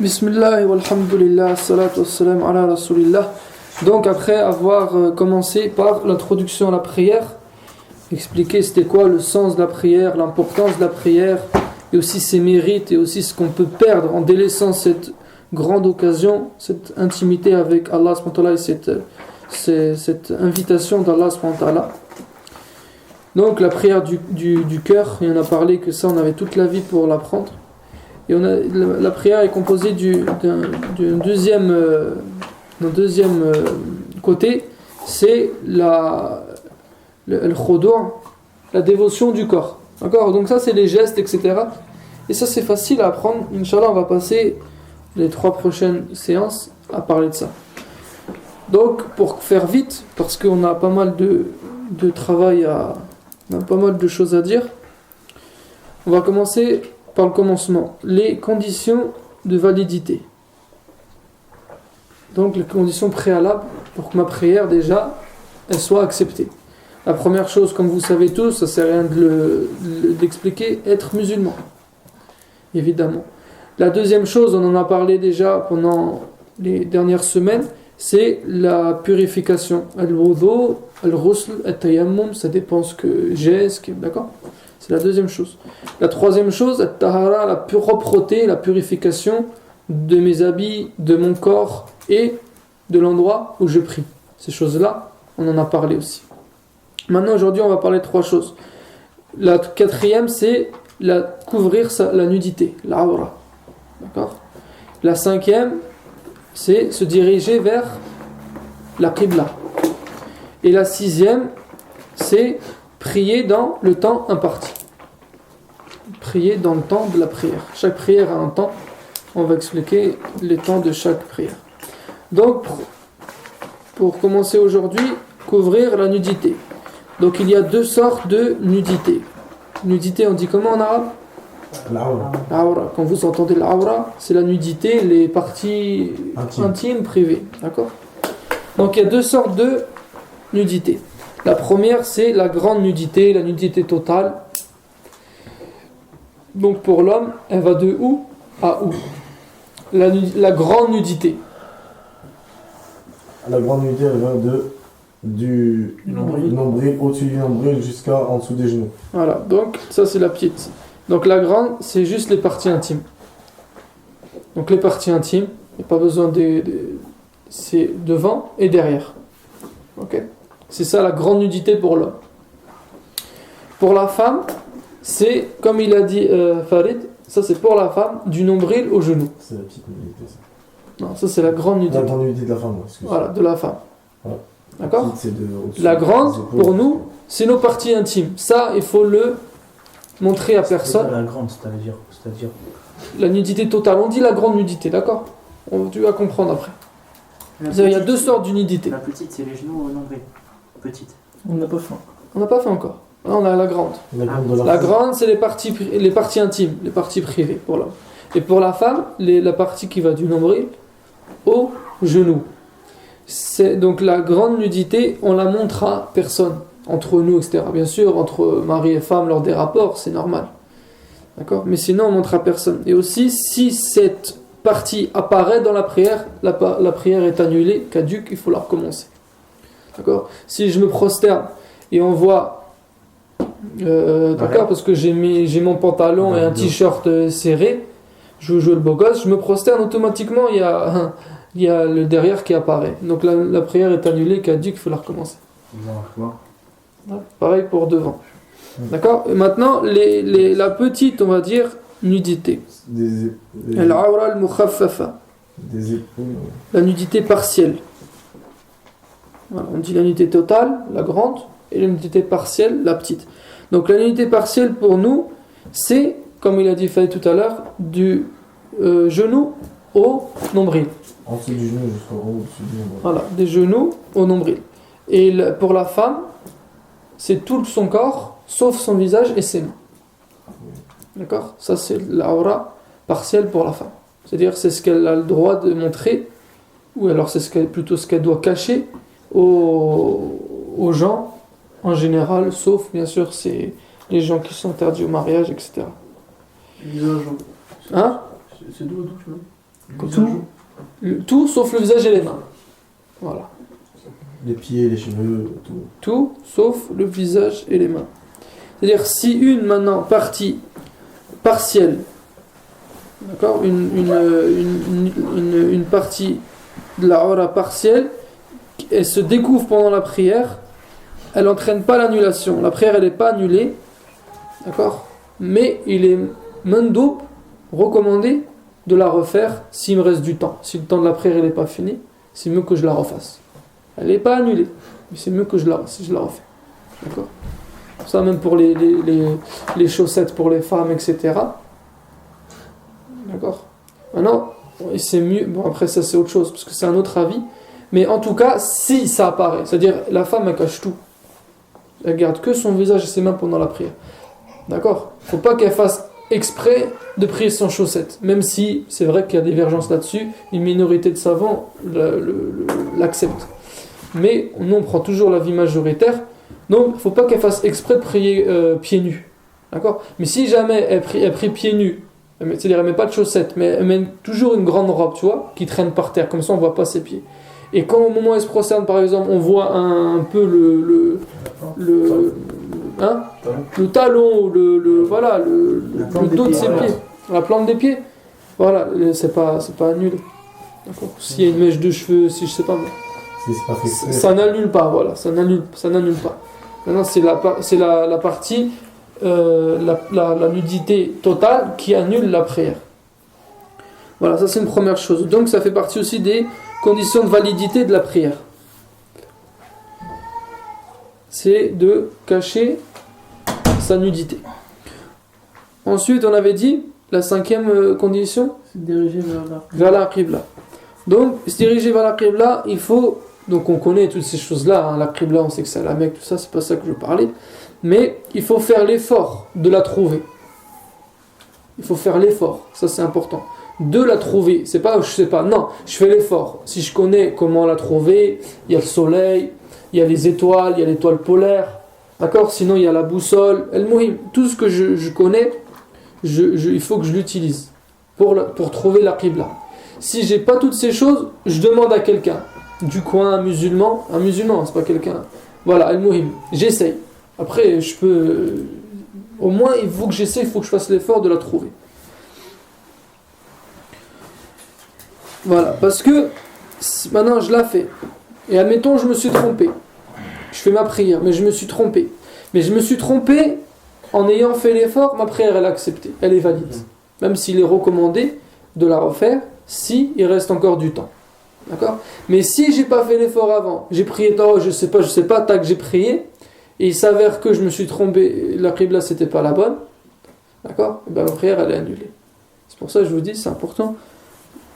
Bismillah walhamdulillah, salatu wassalam ala rasulillah. Donc après avoir commencé par l'introduction à la prière, expliquer c'était quoi le sens de la prière, l'importance de la prière, et aussi ses mérites, et aussi ce qu'on peut perdre en délaissant cette grande occasion, cette intimité avec Allah subhanahu wa ta'ala et cette invitation d'Allah subhanahu wa ta'ala. Donc la prière du cœur, il en a parlé que ça on avait toute la vie pour l'apprendre. Et la prière est composée d'un deuxième côté, c'est le khudu', la dévotion du corps. D'accord ? Donc ça c'est les gestes, etc. Et ça c'est facile à apprendre. Inch'Allah on va passer les 3 prochaines séances à parler de ça. Donc pour faire vite, parce qu'on a pas mal de travail, on a pas mal de choses à dire, on va commencer par le commencement, les conditions de validité. Donc les conditions préalables pour que ma prière déjà elle soit acceptée. La première chose, comme vous savez tous, ça sert à rien d'expliquer, être musulman. Évidemment. La deuxième chose, on en a parlé déjà pendant les dernières semaines, c'est la purification. Al-wudu, al-ghusl, al-tayammum, ça dépend ce que j'ai, d'accord ? C'est la deuxième chose. La troisième chose, at-tahara, la propreté, la purification de mes habits, de mon corps et de l'endroit où je prie. Ces choses-là, on en a parlé aussi. Maintenant, aujourd'hui, on va parler de 3 choses. La quatrième, c'est couvrir la nudité, l'awra. D'accord ? La cinquième, c'est se diriger vers la qibla. Et la sixième, c'est prier dans le temps imparti. Prier dans le temps de la prière. Chaque prière a un temps. On va expliquer les temps de chaque prière. Donc, pour commencer aujourd'hui, couvrir la nudité. Donc, il y a 2 sortes de nudité. Nudité, on dit comment en arabe ? L'awra. Quand vous entendez l'awra, c'est la nudité, les parties intimes privées. D'accord ? Donc, il y a 2 sortes de nudité. La première, c'est la grande nudité, la nudité totale. Donc pour l'homme, elle va de où à où ? La grande nudité. La grande nudité, elle va du nombril, au-dessus du nombril jusqu'à en dessous des genoux. Voilà, donc ça c'est la petite. Donc la grande, c'est juste les parties intimes. Donc les parties intimes, il n'y a pas besoin c'est devant et derrière. Ok ? C'est ça la grande nudité pour l'homme. Pour la femme, c'est, comme il a dit Farid, ça c'est pour la femme, du nombril au genou. C'est la petite nudité, ça. Non, ça c'est la grande nudité. La grande nudité de la femme, excusez-moi. Voilà, de la femme. Voilà. D'accord ? La grande, pour nous, c'est nos parties intimes. Ça, il faut le montrer à personne. La grande, c'est-à-dire la nudité totale. On dit la grande nudité, d'accord ? Tu vas comprendre après. Il y a 2 sortes de nudité. La petite, c'est les genoux au nombril. Petite. On n'a pas fait. On n'a pas fait encore. Là, on a la grande. La grande, c'est les parties intimes, les parties privées pour l'homme. Et pour la femme, la partie qui va du nombril au genou. Donc la grande nudité, on la montre à personne, entre nous, etc. Bien sûr, entre mari et femme, lors des rapports, c'est normal. D'accord ? Mais sinon, on montre à personne. Et aussi, si cette partie apparaît dans la prière, la prière est annulée, caduque, il faut la recommencer. D'accord ? Si je me prosterne et on voit, d'accord, parce que j'ai mon pantalon et un t-shirt serré, je veux jouer le beau gosse, je me prosterne automatiquement, il y a le derrière qui apparaît. Donc la prière est annulée, caduque, il faut la recommencer. Pareil pour devant. D'accord ? Et maintenant, la petite, on va dire, nudité. Al-awra al-mukhaffafa. Des épaules. La nudité partielle. Voilà, on dit la nudité totale, la grande, et la nudité partielle, la petite. Donc la nudité partielle pour nous, c'est, comme il a dit Faye tout à l'heure, du genou au nombril. En dessous du genou jusqu'au haut, au-dessus du nombril. Voilà, des genoux au nombril. Et pour la femme, c'est tout son corps, sauf son visage et ses mains. D'accord ? Ça c'est l'aura partielle pour la femme. C'est-à-dire c'est ce qu'elle a le droit de montrer, ou alors c'est plutôt ce qu'elle doit cacher aux gens en général, sauf bien sûr c'est les gens qui sont interdits au mariage, etc. Visage. Hein ? C'est d'où tu veux ? Tout sauf le visage et les mains. Voilà. Les pieds, les cheveux, tout. Tout sauf le visage et les mains. C'est-à-dire si une maintenant partie partielle, d'accord, une partie de la aura partielle, elle se découvre pendant la prière, elle n'entraîne pas l'annulation. La prière elle n'est pas annulée, d'accord, mais il est mandoub, recommandé de la refaire s'il me reste du temps. Si le temps de la prière n'est pas fini, c'est mieux que je la refasse. Elle n'est pas annulée, mais c'est mieux que si je la refais. D'accord. Ça même pour les chaussettes pour les femmes, etc. D'accord. Maintenant, c'est mieux. Bon, après ça c'est autre chose, parce que c'est un autre avis. Mais en tout cas, si ça apparaît, c'est-à-dire la femme elle cache tout. Elle garde que son visage et ses mains pendant la prière. D'accord. Faut pas qu'elle fasse exprès de prier sans chaussettes. Même si c'est vrai qu'il y a des divergences là-dessus, une minorité de savants l'acceptent. Mais nous on prend toujours l'avis majoritaire. Donc il ne faut pas qu'elle fasse exprès de prier pieds nus. D'accord. Mais si jamais elle prie pieds nus, c'est-à-dire elle met pas de chaussettes, mais elle met toujours une grande robe, tu vois, qui traîne par terre, comme ça on voit pas ses pieds. Et quand au moment où elle se prosterne, par exemple, on voit un peu le talon ou le dos de ses pieds, la plante des pieds, voilà, c'est pas annulé. D'accord. S'il y a une mèche de cheveux, si je sais pas moi, ça n'annule pas, voilà, ça n'annule pas. Maintenant c'est la partie la nudité totale qui annule la prière. Voilà, ça c'est une première chose. Donc ça fait partie aussi des conditions de validité de la prière. C'est de cacher sa nudité. Ensuite, on avait dit la cinquième condition, se diriger vers la qibla. Donc, se diriger vers la qibla, il faut. Donc, on connaît toutes ces choses-là. Hein, la qibla, on sait que c'est la Mecque, tout ça, c'est pas ça que je veux parler. Mais il faut faire l'effort de la trouver. Il faut faire l'effort, ça c'est important. De la trouver, c'est pas je sais pas, non, je fais l'effort. Si je connais comment la trouver, il y a le soleil, il y a les étoiles, il y a l'étoile polaire, d'accord. Sinon il y a la boussole, tout ce que je connais, il faut que je l'utilise pour trouver la qibla. Si j'ai pas toutes ces choses, je demande à quelqu'un du coin, un musulman, c'est pas quelqu'un. Voilà, al-muhim, j'essaye. Après, je peux. Au moins, il faut que j'essaie, il faut que je fasse l'effort de la trouver. Voilà, parce que maintenant je la fais. Et admettons, je me suis trompé. Je fais ma prière, mais je me suis trompé. Mais je me suis trompé en ayant fait l'effort, ma prière elle est acceptée, elle est valide. Même s'il est recommandé de la refaire, si il reste encore du temps. D'accord ? Mais si j'ai pas fait l'effort avant, j'ai prié, je sais pas, tac, j'ai prié. Et il s'avère que je me suis trompé, la qibla c'était pas la bonne, d'accord ? Et bien ma prière elle est annulée. C'est pour ça que je vous dis, c'est important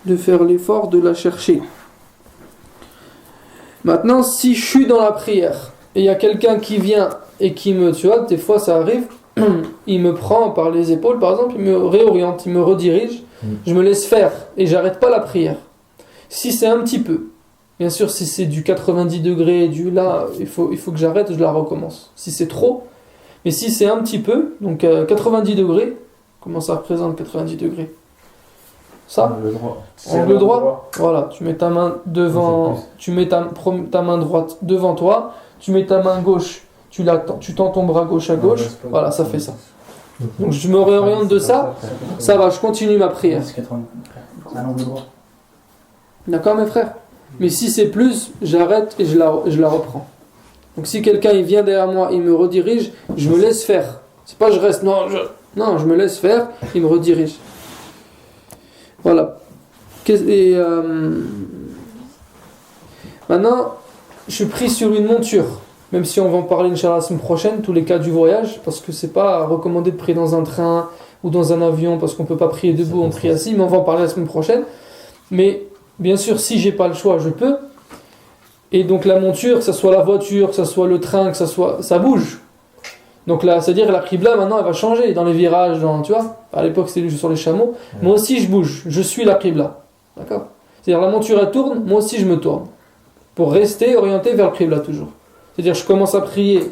de faire l'effort de la chercher. Maintenant, si je suis dans la prière, et il y a quelqu'un qui vient et qui me, tu vois, des fois ça arrive, il me prend par les épaules par exemple, il me réoriente, il me redirige, je me laisse faire et j'arrête pas la prière. Si c'est un petit peu, bien sûr, si c'est du 90 degrés, là, il faut que j'arrête, je la recommence. Si c'est trop, mais si c'est un petit peu, donc 90 degrés, comment ça représente 90 degrés ? Ça ? Angle droit. Voilà, tu mets ta main devant, tu mets ta main droite devant toi, tu mets ta main gauche, tu tends ton bras gauche à gauche, voilà, ça fait ça. Donc je me réoriente de ça, ça va, je continue ma prière. C'est un angle droit. D'accord mes frères ? Mais si c'est plus, j'arrête et je la reprends. Donc si quelqu'un il vient derrière moi, il me redirige, je me laisse faire. C'est pas je reste, non, je me laisse faire, il me redirige. Voilà. Et maintenant, je suis pris sur une monture. Même si on va en parler Inch'Allah la semaine prochaine, tous les cas du voyage, parce que c'est pas recommandé de prier dans un train ou dans un avion, parce qu'on peut pas prier debout, on prie assis, mais on va en parler la semaine prochaine. Mais bien sûr, si j'ai pas le choix, je peux. Et donc la monture, que ce soit la voiture, que ce soit le train, ça bouge. Donc là, c'est-à-dire la qibla maintenant, elle va changer dans les virages, tu vois. À l'époque, c'était sur les chameaux. Moi aussi, je bouge. Je suis la qibla. D'accord ? C'est-à-dire la monture, elle tourne. Moi aussi, je me tourne. Pour rester orienté vers le qibla toujours. C'est-à-dire, je commence à prier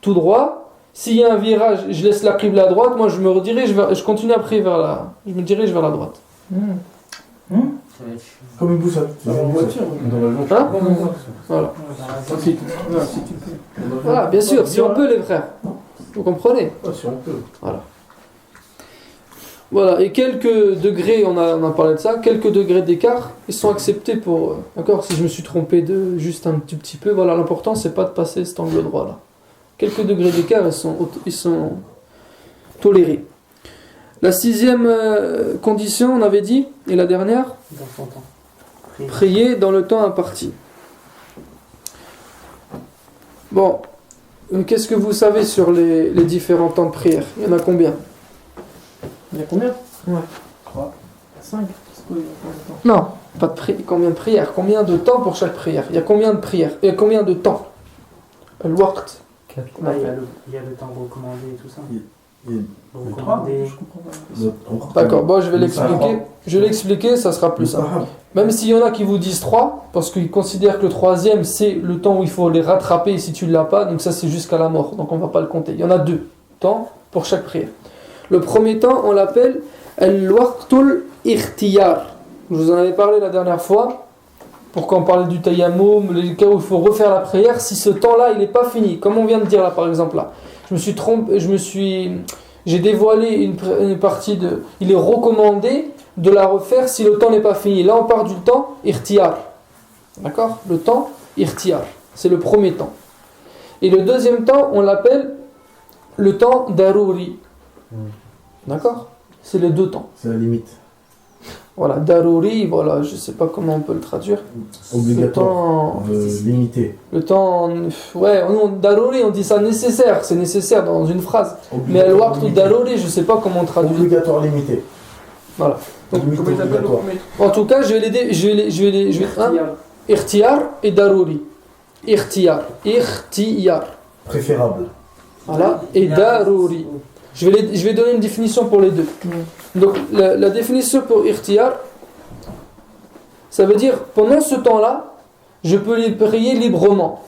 tout droit. S'il y a un virage, je laisse la qibla à droite. Moi, je me redirige, je continue à prier je me dirige vers la droite. Comme une boussole. Dans la voiture, oui. Dans la voiture. Hein Voilà. Voilà, bien sûr, si on peut, les frères. Vous comprenez? Ah, si on peut. Voilà, et quelques degrés, on a parlé de ça, quelques degrés d'écart, ils sont acceptés pour... D'accord, si je me suis trompé de juste un petit peu, voilà, l'important c'est pas de passer cet angle droit là. Quelques degrés d'écart, ils sont tolérés. La 6e condition, on avait dit, et la dernière, Dans son temps. prier dans le temps imparti. Bon, qu'est-ce que vous savez sur les différents temps de prière? Il y en a combien? Il y a combien? Ouais. 3, 5. Non, pas de combien de prières? Combien de temps pour chaque prière? Il y a combien de prières? Il y a combien de temps? Le waqt. Il y a le temps recommandé et tout ça. Recommandé. D'accord, bon, je vais l'expliquer. Je vais l'expliquer, ça sera plus simple. Même s'il y en a qui vous disent 3, parce qu'ils considèrent que le 3e, c'est le temps où il faut les rattraper si tu ne l'as pas, donc ça c'est jusqu'à la mort, donc on ne va pas le compter. Il y en a 2 temps pour chaque prière. Le premier temps, on l'appelle al-waqtul ikhtiyar. Je vous en avais parlé la dernière fois, pour qu'on parlait du tayammum, les cas où il faut refaire la prière, si ce temps-là, il n'est pas fini. Comme on vient de dire là, par exemple, là. Je me suis trompé, j'ai dévoilé une partie de... Il est recommandé de la refaire si le temps n'est pas fini. Là, on parle du temps ikhtiyar. D'accord? Le temps ikhtiyar. C'est le premier temps. Et le deuxième temps, on l'appelle le temps daruri. D'accord? C'est les 2 temps. C'est la limite. Voilà, daruri, voilà, je sais pas comment on peut le traduire. Obligatoire. Limité. Le temps, ouais, daruri, on dit ça nécessaire, c'est nécessaire dans une phrase. Mais al-waqt ou daruri, je sais pas comment on traduit. Obligatoire limité. Voilà. Donc, Limite obligatoire. en tout cas, je vais les ikhtiyar et daruri. Ikhtiyar. Préférable. Voilà, et daruri. Je vais donner une définition pour les deux. Donc, la définition pour ikhtiyar, ça veut dire, pendant ce temps-là, je peux les prier librement.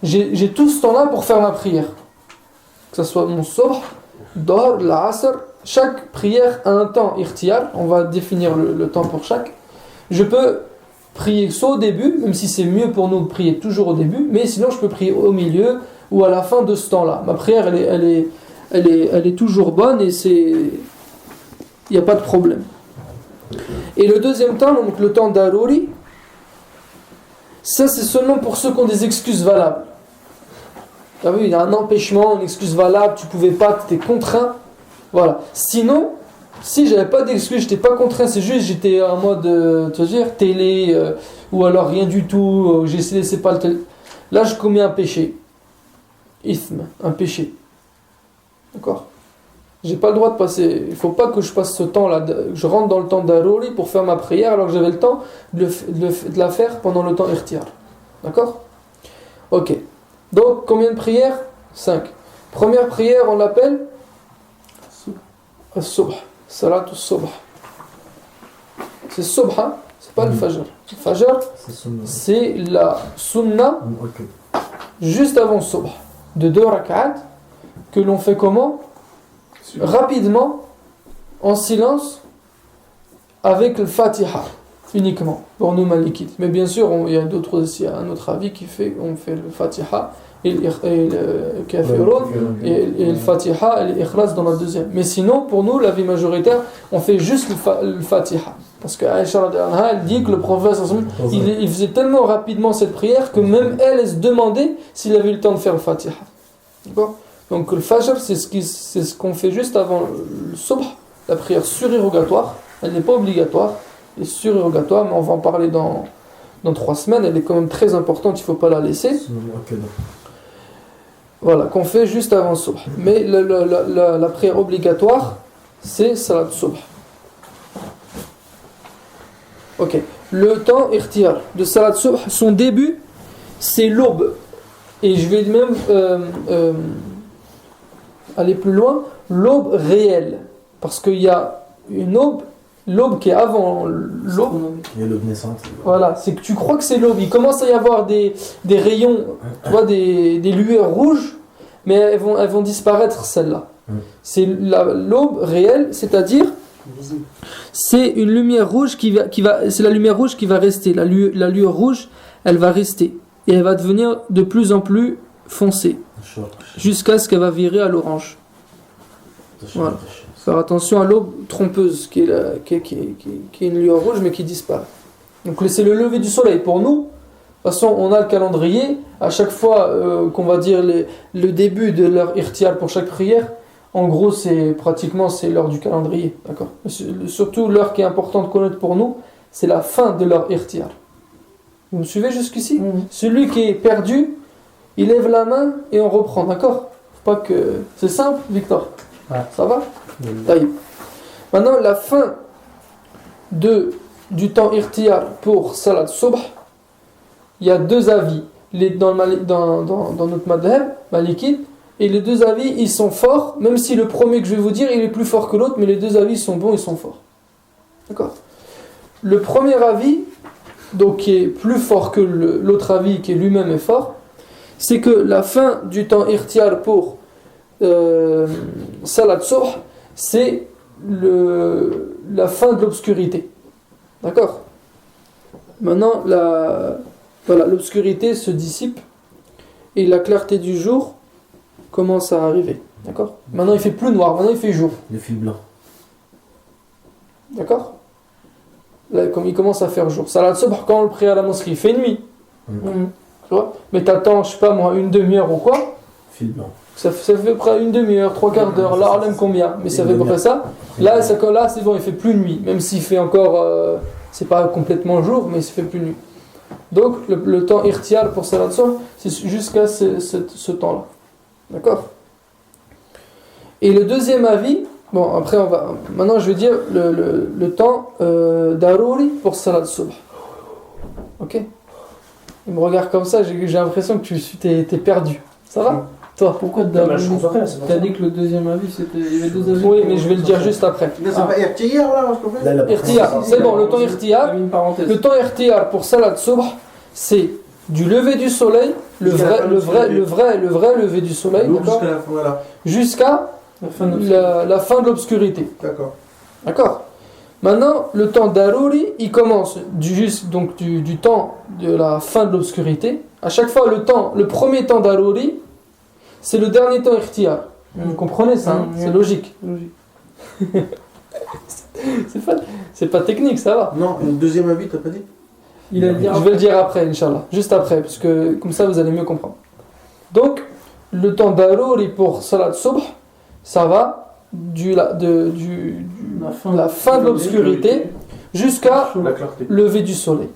J'ai tout ce temps-là pour faire ma prière. Que ce soit mon subh, dohr, l'asr, chaque prière a un temps ikhtiyar, on va définir le temps pour chaque. Je peux prier soit au début, même si c'est mieux pour nous de prier toujours au début, mais sinon je peux prier au milieu ou à la fin de ce temps-là. Ma prière, elle est toujours bonne et il n'y a pas de problème. Et le deuxième temps, donc le temps daruri, ça c'est seulement pour ceux qui ont des excuses valables. Tu as vu, il y a un empêchement, une excuse valable, tu ne pouvais pas, tu étais contraint. Voilà. Sinon, si j'avais pas d'excuse, je n'étais pas contraint, c'est juste j'étais en mode, tu veux dire, télé, ou alors rien du tout, j'ai laissé pas le télé. Là je commets un péché. Ithm, un péché. D'accord? J'ai pas le droit de passer, il faut pas que je passe ce temps-là, je rentre dans le temps daruri pour faire ma prière alors que j'avais le temps de la faire pendant le temps ikhtiyar. D'accord? Ok. Donc, combien de prières? 5. Première prière, on l'appelle As-Subh. Salatu Subh. C'est Subh, hein? C'est pas le Fajr. Le Fajr, c'est la Sunnah juste avant Subh. De 2 rak'at que l'on fait comment? Rapidement, en silence, avec le Fatiha uniquement pour nous malikites. Mais bien sûr, il y a d'autres aussi, un autre avis qui fait, on fait le Fatiha et le Kafirun et le Fatiha et l'Ikhlas dans la deuxième. Mais sinon, pour nous, l'avis majoritaire, on fait juste le Fatiha. Parce que Aïcha radhiyallahu anha, elle dit que le prophète il faisait tellement rapidement cette prière que même elle se demandait s'il avait eu le temps de faire le Fatiha. D'accord? Donc le Fajr, c'est ce qu'on fait juste avant le Subh, la prière surérogatoire. Elle n'est pas obligatoire, elle est surérogatoire, mais on va en parler dans 3 semaines. Elle est quand même très importante, il ne faut pas la laisser. Voilà, qu'on fait juste avant le Subh. Mais la prière obligatoire, c'est Salat Subh. Ok. Le temps ikhtiyar de Salat Subh, son début, c'est l'aube. Et je vais même aller plus loin, l'aube réelle. Parce qu'il y a une l'aube qui est avant l'aube. Il y a l'aube naissante. Voilà, c'est que tu crois que c'est l'aube. Il commence à y avoir des rayons, tu vois, des lueurs rouges, mais elles vont disparaître, celles-là. C'est l'aube réelle, c'est-à-dire Visible. C'est une lumière rouge c'est la lumière rouge qui va rester. La lueur rouge, elle va rester. Et elle va devenir de plus en plus foncée. Jusqu'à ce qu'elle va virer à l'orange. Voilà. Faire attention à l'aube trompeuse, qui est une lueur rouge, mais qui disparaît. Donc c'est le lever du soleil. Pour nous, de toute façon, on a le calendrier. À chaque fois qu'on va dire le début de l'heure irtial pour chaque prière, en gros, c'est l'heure du calendrier. D'accord. Surtout, l'heure qui est importante de connaître pour nous, c'est la fin de l'heure irtial. Vous me suivez jusqu'ici? Celui qui est perdu, il lève la main et on reprend. D'accord. Faut pas que... C'est simple, Victor? Ouais. Ça va? Oui. Maintenant, la fin du temps irtial pour Salat Subh, il y a deux avis. Dans notre madhab, malikite, et les deux avis, ils sont forts, même si le premier que je vais vous dire, il est plus fort que l'autre, mais les deux avis sont bons, ils sont forts. D'accord. Le premier avis, donc qui est plus fort que l'autre avis, qui lui-même est fort, c'est que la fin du temps irtial pour Salat Subh, c'est la fin de l'obscurité. D'accord. Maintenant, l'obscurité se dissipe et la clarté du jour commence à arriver. D'accord. Maintenant, il fait plus noir, maintenant il fait jour. Le fil blanc. D'accord. Là, comme il commence à faire jour. Salat Subh, quand on le prie à la mosquée, il fait nuit. Tu vois. Mais t'attends, je sais pas moi, une demi-heure ou quoi. Fil blanc. Ça fait près une demi-heure, trois quarts d'heure, là on aime combien, mais ça fait près ça. Là c'est bon, il fait plus nuit, même s'il fait encore, c'est pas complètement jour, mais il fait plus nuit. Donc le temps irtial pour Salat Subh, c'est jusqu'à ce temps-là. D'accord. Et le deuxième avis, bon après maintenant je vais dire le temps daruri pour Salat Subh. Ok. Il me regarde comme ça, j'ai l'impression que t'es perdu. Ça va? Toi, pourquoi t'as dit que le deuxième avis c'était. Il y avait deux avis. Oui, mais je vais le dire juste après. C'est pas irtiyar là, je comprends. Irtiyar, c'est bon, le temps irtiyar. Le temps irtiyar pour Salat Subh, c'est du lever du soleil, le vrai lever du soleil, d'accord, jusqu'à la fin de l'obscurité. D'accord. Maintenant, le temps daruri, il commence du temps de la fin de l'obscurité. À chaque fois, le premier temps daruri, c'est le dernier temps irtiyar. Vous comprenez ça, hein? C'est logique. c'est pas technique, ça va. Non, le deuxième avis, t'as pas dit? Je vais le dire après, Inch'Allah. Juste après, parce que comme ça, vous allez mieux comprendre. Donc, le temps daruri pour Salat Subh, ça va la fin de l'obscurité jusqu'à le lever du soleil.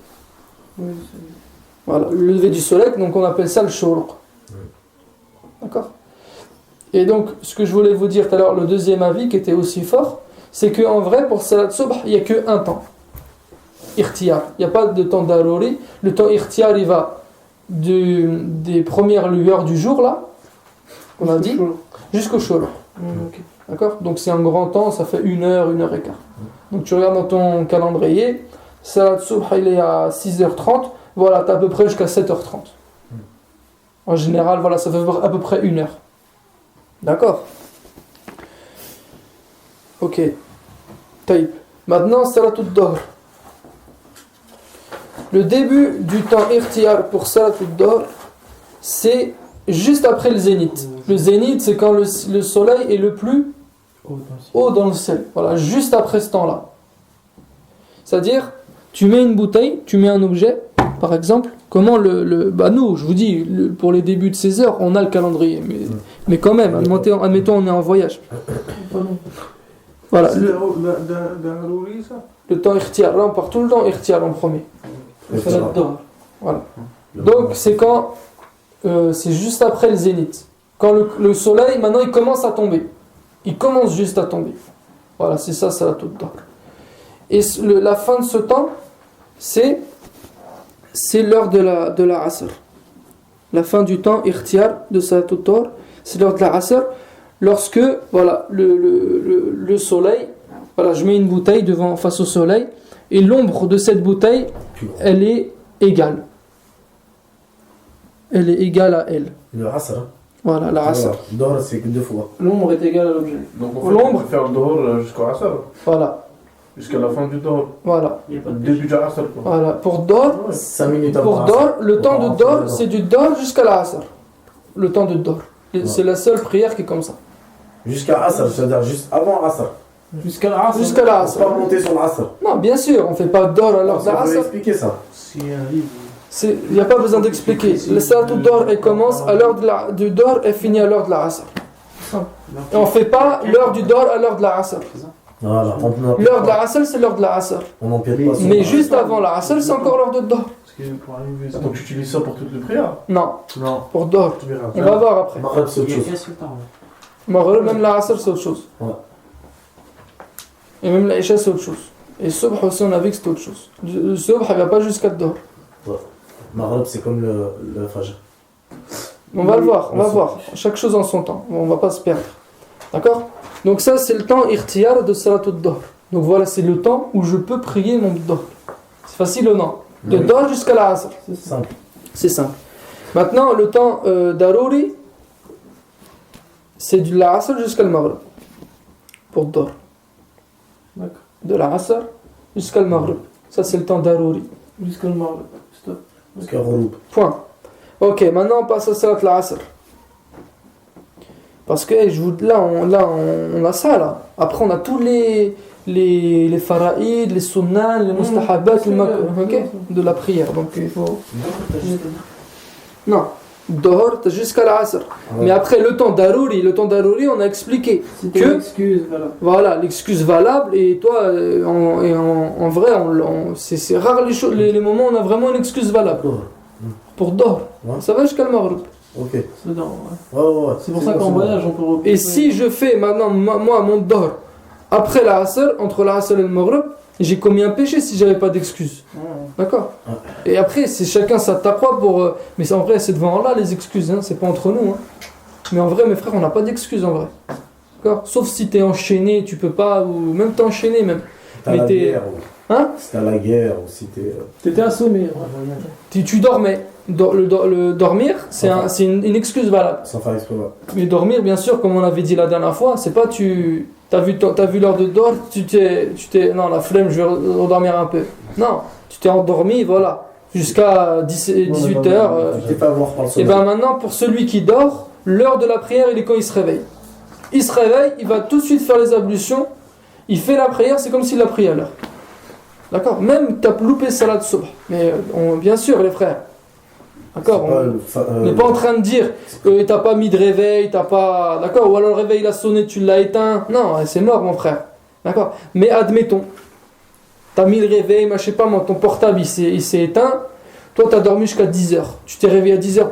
Voilà, le lever du soleil, donc on appelle ça le shuruq. D'accord. Et donc, ce que je voulais vous dire tout à l'heure, le deuxième avis qui était aussi fort, c'est qu'en vrai, pour Salat Subh, il n'y a qu'un temps. Irtiyar. Il n'y a pas de temps daruri. Le temps irtiyar, il va des premières lueurs du jour, là, on a dit, jusqu'au shuruq. D'accord. Donc, c'est un grand temps, ça fait 1 heure, 1 heure et quart. Donc, tu regardes dans ton calendrier, Salat Subh, il est à 6h30, voilà, tu as à peu près jusqu'à 7h30. En général, voilà, ça fait à peu près 1 heure. D'accord. Ok. Taïb. Maintenant, Salatul Dahr. Le début du temps irtiyar pour Salatul Dahr, c'est juste après le zénith. Le zénith, c'est quand le soleil est le plus haut dans le ciel. Voilà, juste après ce temps-là. C'est-à-dire, tu mets une bouteille, tu mets un objet, par exemple, comment nous, je vous dis, pour les débuts de 16 heures, on a le calendrier, mais quand même, admettons, on est en voyage. Voilà. Le temps irtiyar, là on part tout le temps irtiyar en premier. Voilà. Donc c'est quand, c'est juste après le zénith. Quand le soleil, maintenant il commence à tomber. Il commence juste à tomber. Voilà, c'est ça la toute temps. Et la fin de ce temps, c'est l'heure de la Asr. La fin du temps irtiyar de Salatul Dahr, c'est l'heure de la Asr. Lorsque voilà, le soleil, voilà, je mets une bouteille face au soleil, et l'ombre de cette bouteille, elle est égale. Elle est égale à elle. Le Asr. Voilà, la asr. Dor, c'est que 2 fois. L'ombre est égale à l'objet. Donc on peut faire le dehors jusqu'au Asr, Voilà, jusqu'à la fin du dehors. voilà. Il n'y a pas Le de début du Asr, quoi. Voilà. Pour Dor, 5 minutes avant. pour Dor, le temps de Dor, c'est du Dor jusqu'à la asr. Le temps de Dor. C'est la seule prière qui est comme ça. Jusqu'à Asr, c'est-à-dire juste avant Asr. Jusqu'à la race. Jusqu'à la On asr. peut pas monter sur l'Asr. Non, bien sûr, on fait pas Dor à l'heure de la Il faut asr. expliquer ça. S'il arrive. Il n'y a pas besoin d'expliquer. Le Salatul Dor, elle commence à l'heure du Dor et finit à l'heure de la asr. Et on fait pas l'heure du Dor à l'heure de la asr. Voilà. L'heure de la asr, c'est l'heure de la asr. On n'empiète pas sur Mais juste avant la asr, c'est encore l'heure de Dor. Parce que pour arriver. Donc tu utilises ça pour toutes les prières? Non, Non. pour Dor. Tu verras. On va voir après. Maghreb, c'est autre Il y a chose. qu'un seul temps. Maghrib, même la asr, c'est autre chose. Ouais. Et même la isha, c'est autre chose. Et subh aussi, on a vu que c'est autre chose. Le subh, il ne va pas jusqu'à Dor. Maghreb, c'est comme le Fajr. On va le voir, on va voir. Chaque chose en son temps. On va pas se perdre. D'accord? Donc ça, c'est le temps irtiyar de Salatul Dor. Donc voilà, c'est le temps où je peux prier mon Dor. C'est facile ou non? De Dor jusqu'à la asr. C'est simple. C'est simple. Maintenant, le temps d'Arouri, c'est de la asr jusqu'à le Maghrib. Pour Dor. D'accord. De la asr jusqu'à le Maghrib. Ça, c'est le temps d'Arouri. Jusqu'à le Maghreb. Stop. Jusqu'à Ghoroub. Point. Ok, maintenant on passe à Salat al-Asr. Parce que là, on a ça là. Après, on a tous les faraïd, les sunnah, les mustahabat, les ok, de la prière. Donc il faut. Non, Dohor, t'as jusqu'à l'Asr. Mais après, le temps d'Arouri, on a expliqué C'était que. l'excuse, voilà. Voilà, l'excuse valable. Et toi, en vrai, c'est rare les moments où on a vraiment une excuse valable. Pour Dohor. Ouais. Ça va jusqu'à le Maghrib. Ok. C'est dedans, ouais. Ouais. C'est pour ça qu'en voyage, on peut repousser. Et si je fais maintenant, moi, mon Dohor, après la Asr, entre la Asr et le Maghrib, j'ai commis un péché si j'avais pas d'excuse. Ouais. D'accord. Ouais. Et après, c'est chacun sa taqwa pour. Mais en vrai, c'est devant Allah les excuses, hein, c'est pas entre nous. Hein. Mais en vrai, mes frères, on n'a pas d'excuses en vrai. D'accord. Sauf si t'es enchaîné, tu peux pas, ou même t'enchaîner même. T'as la guerre. Hein? Si t'as la guerre ou si t'es. T'étais assommé. Tu dormais. Le dormir, c'est une excuse valable. Sans faire exprès, ouais. Mais dormir, bien sûr, comme on avait dit la dernière fois, c'est pas t'as vu l'heure de dor, non, la flemme, je vais redormir un peu. Non, tu t'es endormi, voilà, jusqu'à 18h. Tu t'es pas avoir par le Et sommeil. ben maintenant, pour celui qui dort, l'heure de la prière, il est quand il se réveille. Il se réveille, il va tout de suite faire les ablutions, il fait la prière, c'est comme s'il a pris à l'heure. D'accord? Même t'as loupé salat subh. Mais bien sûr, les frères. D'accord, on n'est pas en train de dire que t'as pas mis de réveil, t'as pas. D'accord, ou alors le réveil il a sonné, tu l'as éteint. Non, c'est mort, mon frère. D'accord, mais admettons, t'as mis le réveil, mais je sais pas moi, ton portable il s'est éteint. Toi t'as dormi jusqu'à 10h. Tu t'es réveillé à 10h.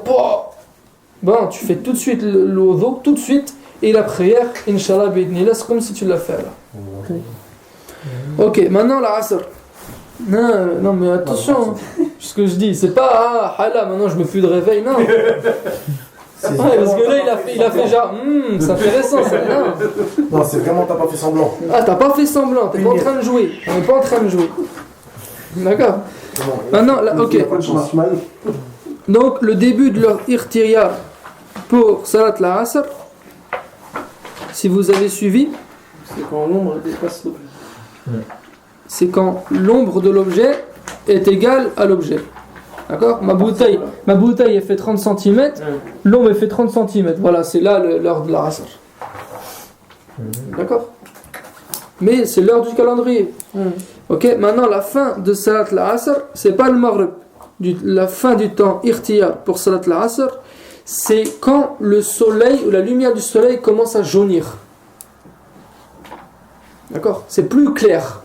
Bon, tu fais tout de suite le wudu, tout de suite, et la prière, Inch'Allah, bi'idhnillah, c'est comme si tu l'as fait là. Ok, maintenant la Asr. Non, mais attention, ce que je dis, c'est pas hala, maintenant je me fais de réveil, non. Parce que là il a fait genre, c'est intéressant ça, non. Non, c'est vraiment t'as pas fait semblant. Ah, t'as pas fait semblant, t'es pas en train de jouer, on n'est pas en train de jouer. D'accord. Maintenant, là, ok. Donc le début de leur irtiyar pour Salat la Asr, si vous avez suivi, C'est quand l'ombre dépasse l'objet. c'est quand l'ombre de l'objet est égale à l'objet. D'accord? Ma bouteille elle fait 30 cm, l'ombre elle fait 30 cm. Voilà, c'est là l'heure de la Asr. D'accord? Mais c'est l'heure du calendrier. Ok, maintenant la fin de Salat la Asr, c'est pas le Maghrib. La fin du temps irtiyar pour Salat la Asr, c'est quand le soleil ou la lumière du soleil commence à jaunir. D'accord? C'est plus clair.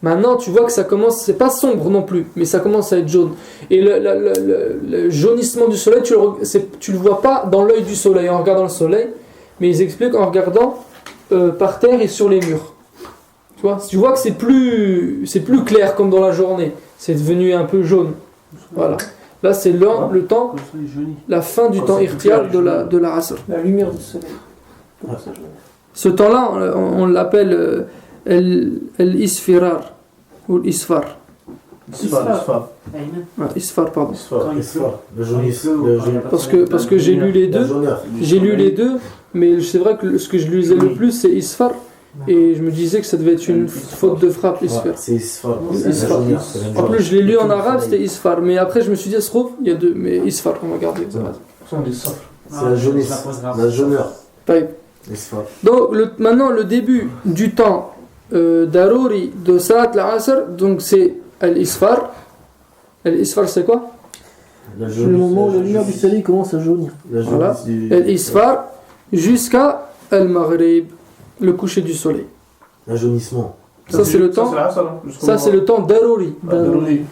Maintenant, tu vois que ça commence, c'est pas sombre non plus, mais ça commence à être jaune. Et le jaunissement du soleil, tu le vois pas dans l'œil du soleil en regardant le soleil, mais ils expliquent en regardant par terre et sur les murs. Tu vois que c'est plus clair comme dans la journée. C'est devenu un peu jaune. Voilà. Là, c'est le temps, la fin du temps irtiyar de la Asr. La lumière du soleil. Ce temps-là, on l'appelle el-isfirar ou l'isfar. Isfar. Ah, Isfar, pardon. Le jaunisse. Parce que j'ai lu les La deux. jauneur. J'ai lu les deux, mais c'est vrai que ce que je lisais le plus, c'est Isfar. Et je me disais que ça devait être une faute de frappe, Isfar. Ouais, c'est Isfar. Isfar. En plus, je l'ai lu en arabe, c'était Isfar. Mais après, je me suis dit, ça se trouve, il y a deux. Mais Isfar, on va garder. C'est la jaunisse. La jauneur. Taïb. Isfar. Donc, maintenant, le début du temps d'Arouri de Salat al-Asr, donc c'est Al-Isfar. Al-Isfar, c'est quoi? La Le moment où la lumière du soleil commence à jaunir. La Voilà. jaunisse du... Al-Isfar jusqu'à Al-Maghrib, le coucher du soleil. L'ajaunissement. Ça, c'est le temps. Ça, c'est le temps d'Arouri.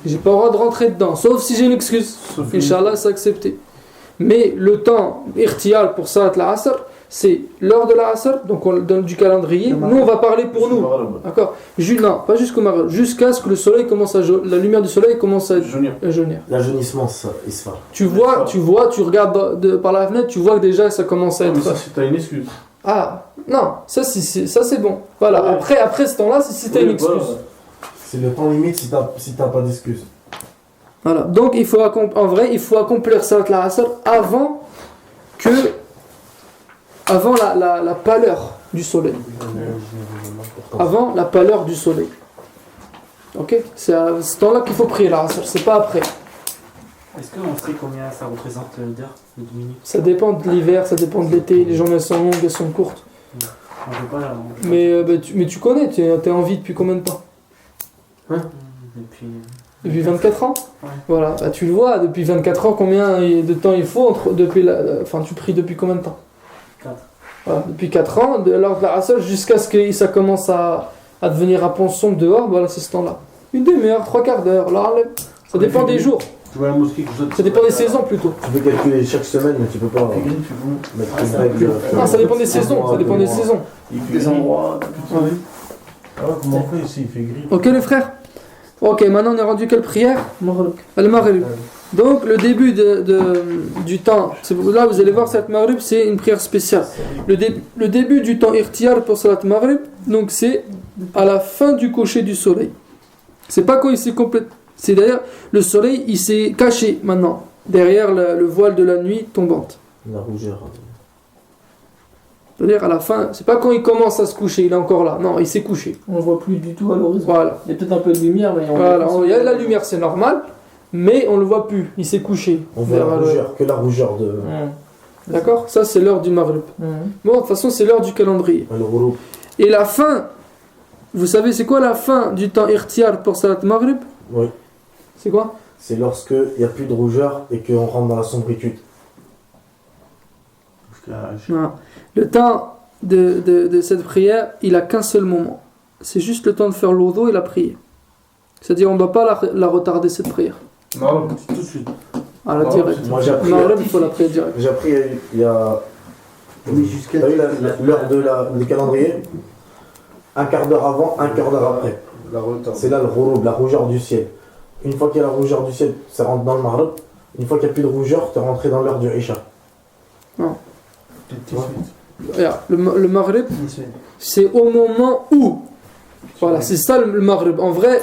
J'ai pas le droit de rentrer dedans, sauf si j'ai une excuse. Inch'Allah, c'est accepté. Mais le temps irtiyal pour Salat al-Asr, c'est l'heure de l'Asr, donc on donne du calendrier. Nous, on va parler pour nous. D'accord. Non, pas jusqu'au Maghrib, jusqu'à ce que le soleil commence à la lumière du soleil commence à jaunir. L'ajaunissement, ça, Isfar. Tu vois, tu regardes par la fenêtre, tu vois que déjà ça commence à être. Ça, c'est une excuse. Ah, non, ça c'est bon. Voilà. Ouais. Après ce temps-là, c'est si t'as une excuse. Voilà. C'est le temps limite si t'as pas d'excuse. Voilà. Donc il faut il faut accomplir Salat al-Asr avant la pâleur du soleil. Avant la pâleur du soleil. Ok. C'est à ce temps-là qu'il faut prier l'Asr, c'est pas après. Est-ce qu'on sait combien ça représente d'heures, de minutes? Ça dépend de l'hiver, ça dépend de l'été. Les journées sont longues, elles sont courtes. On veut pas. Mais tu connais, t'es en vie depuis combien de temps? Depuis 24 ans. Ouais. Voilà, bah, tu le vois, depuis 24 ans, combien de temps il faut tu pries depuis combien de temps? 4. Voilà, depuis 4 ans, de l'heure de la Asr jusqu'à ce que ça commence à devenir un peu sombre dehors, voilà, c'est ce temps-là. Une demi-heure, 3/4 d'heure, là, ça dépend des jours. Tu vois la mosquée Ça dépend des saisons plutôt. Tu peux calculer chaque semaine, mais tu peux pas mettre une règle. Non, ça dépend des saisons, ça dépend des saisons. Des endroits. Ah ouais, comment on fait ici? Il fait gris. Ok les frères. Ok, maintenant on est rendu quelle prière? Al-Maghrib. Donc le début du temps, là vous allez voir Salat Maghrib c'est une prière spéciale. Le début du temps irtiyar pour Salat Maghrib, donc c'est à la fin du coucher du soleil. C'est pas quand il s'est complet. C'est d'ailleurs le soleil il s'est caché maintenant derrière le voile de la nuit tombante. La rougeur. C'est-à-dire à la fin, c'est pas quand il commence à se coucher, il est encore là. Non, il s'est couché. On ne voit plus du tout à l'horizon. Voilà. Il y a peut-être un peu de lumière, mais Voilà, il y a de la lumière, c'est normal, mais on le voit plus, il s'est couché. On voit la rougeur, que la rougeur de... D'accord. Ça, c'est l'heure du Maghrib. Bon, de toute façon, c'est l'heure du calendrier. Le rouleau. Et la fin, vous savez, c'est quoi la fin du temps irtiyar pour Salat Maghrib? Oui. C'est quoi? C'est lorsque il n'y a plus de rougeur et qu'on rentre dans la sombritude. Voilà. Le temps de cette prière, il a qu'un seul moment. C'est juste le temps de faire l'ourdo et la prière. C'est-à-dire, on ne doit pas la retarder, cette prière. Non, tout de suite. À la direct. Moi j'ai appris, Maghrib, il faut la prière direct. j'ai appris il y a... Oui, jusqu'à... T'as vu l'heure du calendrier? Un quart d'heure avant, un quart d'heure après. C'est là le rouleau, la rougeur du ciel. Une fois qu'il y a la rougeur du ciel, ça rentre dans le Maghrib. Une fois qu'il n'y a plus de rougeur, tu es rentré dans l'heure du Isha. Non. Regarde, le Maghrib, c'est au moment où. Voilà, c'est ça le Maghrib. En vrai,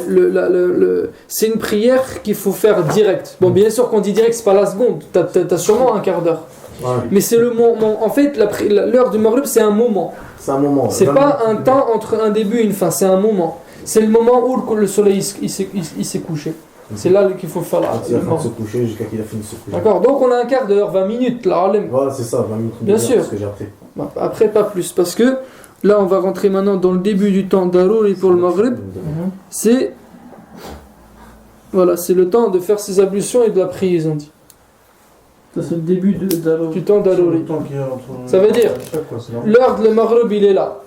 c'est une prière qu'il faut faire direct. Bon, bien sûr, quand on dit direct, c'est pas la seconde. T'as sûrement un quart d'heure. Ouais. Mais c'est le moment. En fait, l'heure du Maghrib, c'est un moment. C'est un moment. C'est pas un temps entre un début et une fin, c'est un moment. C'est le moment où le soleil il s'est couché. C'est là qu'il faut faire il a fini de se coucher jusqu'à qu'il a fini de se coucher. D'accord, donc on a un quart d'heure, 20 minutes là. Voilà, c'est ça, 20 minutes. Bien sûr. Ce que j'ai appris. Bon, après, pas plus, parce que là, on va rentrer maintenant dans le début du temps d'Arouri pour le Maghrib. C'est voilà, c'est le temps de faire ses ablutions et de la prière, ils ont dit. Ça, c'est le début Du temps d'Arouri. Ça veut dire, l'heure de le Maghrib, il est là.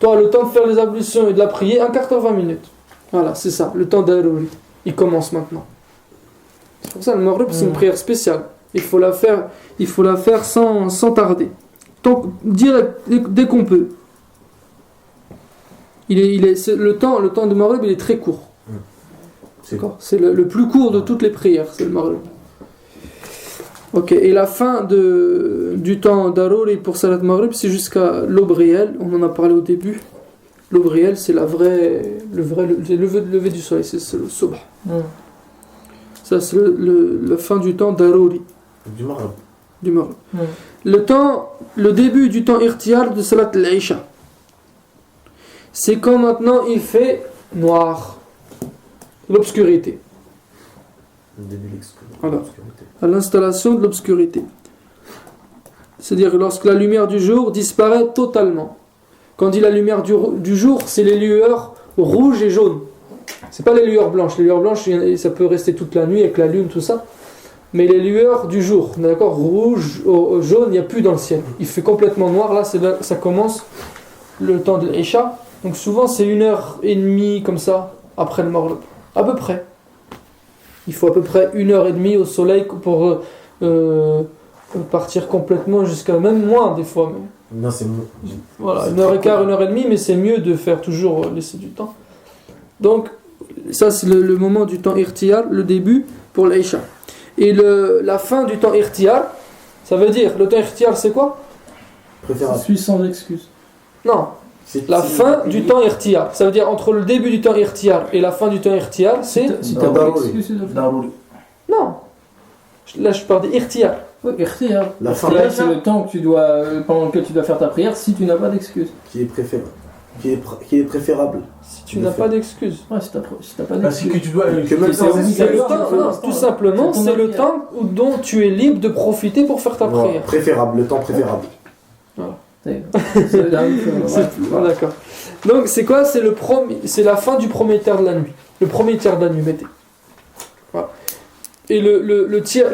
Toi, le temps de faire les ablutions et de la prière, un quart d'heure, 20 minutes. Voilà, c'est ça, le temps d'Arouri. Il commence maintenant. C'est pour ça le Maghrib, c'est une prière spéciale. Il faut la faire sans tarder. Direct, dès qu'on peut. Le temps de Maghrib, il est très court. D'accord. C'est le plus court de toutes les prières, c'est le Maghrib. Ok, et la fin du temps d'Arouri pour Salat Maghrib, c'est jusqu'à l'aube réelle. On en a parlé au début. L'aube réelle, c'est le lever du soleil, c'est le subh. Ça, c'est la fin du temps daruri, Du Maghreb. du Maghreb. Le début du temps irtiyar de Salat al-Isha. C'est quand maintenant il fait noir, l'obscurité. Le début de Voilà. l'obscurité. À l'installation de l'obscurité. C'est-à-dire lorsque la lumière du jour disparaît totalement. Quand on dit la lumière du jour, c'est les lueurs rouges et jaunes. C'est pas les lueurs blanches. Les lueurs blanches, ça peut rester toute la nuit avec la lune, tout ça. Mais les lueurs du jour, d'accord, rouge, jaune, il n'y a plus dans le ciel. Il fait complètement noir. Là, ça commence le temps de l'Isha. Donc souvent, c'est 1h30 comme ça, après le Maghrib. À peu près. Il faut à peu près 1h30 au soleil pour partir complètement jusqu'à même moins des fois. Mais, Non, c'est voilà, 1h15, 1h30, mais c'est mieux de faire toujours laisser du temps. Donc, ça c'est le moment du temps irtiyar, le début pour l'Isha. Et la fin du temps irtiyar, ça veut dire, le temps irtiyar c'est quoi? préférable. Suis sans excuse. Non, la fin du temps irtiyar. Ça veut dire entre le début du temps irtiyar et la fin du temps irtiyar, c'est... Si t'as pas Daruri. d'excuse, c'est de le faire. Daruri. Non, là je parle d'irtiyar. Oui, irtiyar. La fin Là, c'est le temps que tu dois, pendant lequel tu dois faire ta prière si tu n'as pas d'excuse. qui est préférable. Qui est préférable. Si tu n'as pas d'excuse. Ouais, si t'as pas Parce que d'excuse. tu dois. Que même C'est sans obligatoire. C'est le excuse, temps, tu fais non, l'instant. tout simplement, C'est ton c'est le avis, temps dont tu es libre de profiter pour faire ta Voilà. prière. Préférable, le temps préférable. C'est la même chose, ouais. Voilà, d'accord. Donc c'est quoi? C'est la fin du premier tiers de la nuit. Le premier tiers de la nuit, mettez. Voilà. Et le tiers,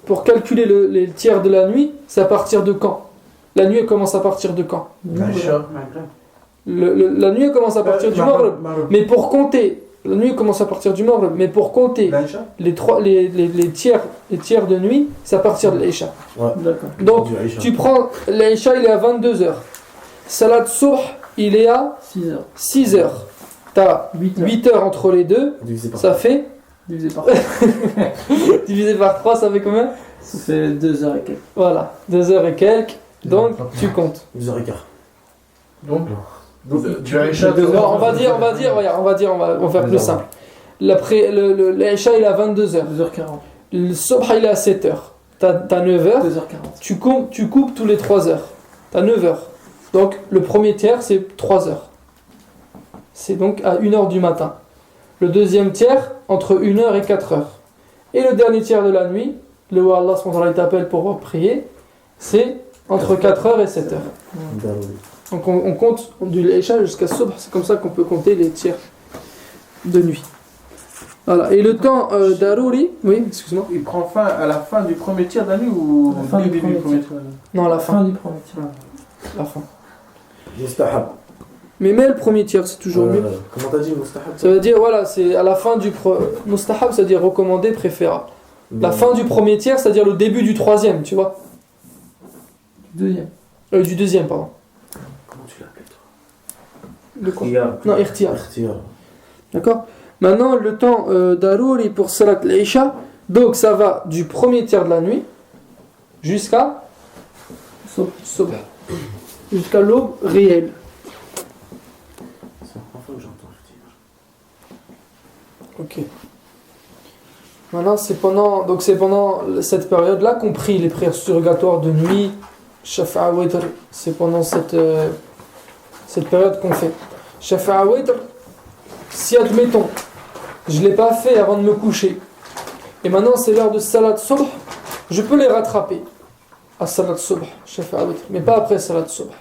pour calculer les tiers de la nuit, c'est à partir de quand? La nuit elle commence à partir de quand? Aïcha. La nuit elle commence à partir du Maghrib. Mais pour compter, la nuit commence à partir du Maghrib, mais pour compter L'Aïcha. les tiers de nuit, c'est à partir de l'Isha. D'accord. Donc Du Aïcha. tu prends l'Isha, il est à 22h. Salat Subh, il est à 6 heures. 6h. T'as 8 heures. 8 heures entre les deux, Divisé par ça fait Divisé par divisé par 3, ça fait combien? ça fait 2 heures et quelques. Voilà, 2 heures et quelques. Donc tu comptes. 2h15. Donc, du Aïcha. Alors, on va faire plus simple. L'Isha il est à 22h. 2h40. Le Subh il est à 7h. T'as 9h. 2h40. Tu coupes tous les 3 heures. T'as 9 heures. Donc le premier tiers c'est 3 heures. C'est donc à 1h du matin. Le deuxième tiers entre 1h et 4h. Et le dernier tiers de la nuit, le où Allah il t'appelle pour prier, c'est entre 4h et 7h. Donc on compte du Isha jusqu'à Subh, c'est comme ça qu'on peut compter les tiers de nuit. Voilà. Et le temps Daruri, oui, excuse-moi. Il prend fin à la fin du premier tiers de la nuit ou La fin au du début du premier premier tiers. tiers? Non, la fin. Fin du premier tiers. La fin. Mustahab. Mais le premier tiers, c'est toujours mieux. Comment t'as dit Mustahab? Ça veut dire, voilà, c'est à la fin du mustahab, c'est-à-dire recommandé, préférable. La fin du premier tiers, c'est-à-dire le début du troisième, tu vois. Deuxième. Du deuxième, pardon. Comment tu l'appelles toi? Le quoi? Non, irtiyar. Irtiyar. D'accord. Maintenant, le temps Daruri pour Salat al-Isha, donc ça va du premier tiers de la nuit jusqu'à Subh. Jusqu'à l'aube réelle. C'est la première fois que j'entends Irtiyar. Ok. Maintenant, c'est pendant cette période-là qu'on prie les prières surrogatoires de nuit, Shafa'a Witr. C'est pendant cette période qu'on fait. Shafa'a Witr, si admettons, je ne l'ai pas fait avant de me coucher, et maintenant c'est l'heure de Salat Subh, je peux les rattraper à Salat Subh, Shafa'a Witr, mais pas après Salat Subh.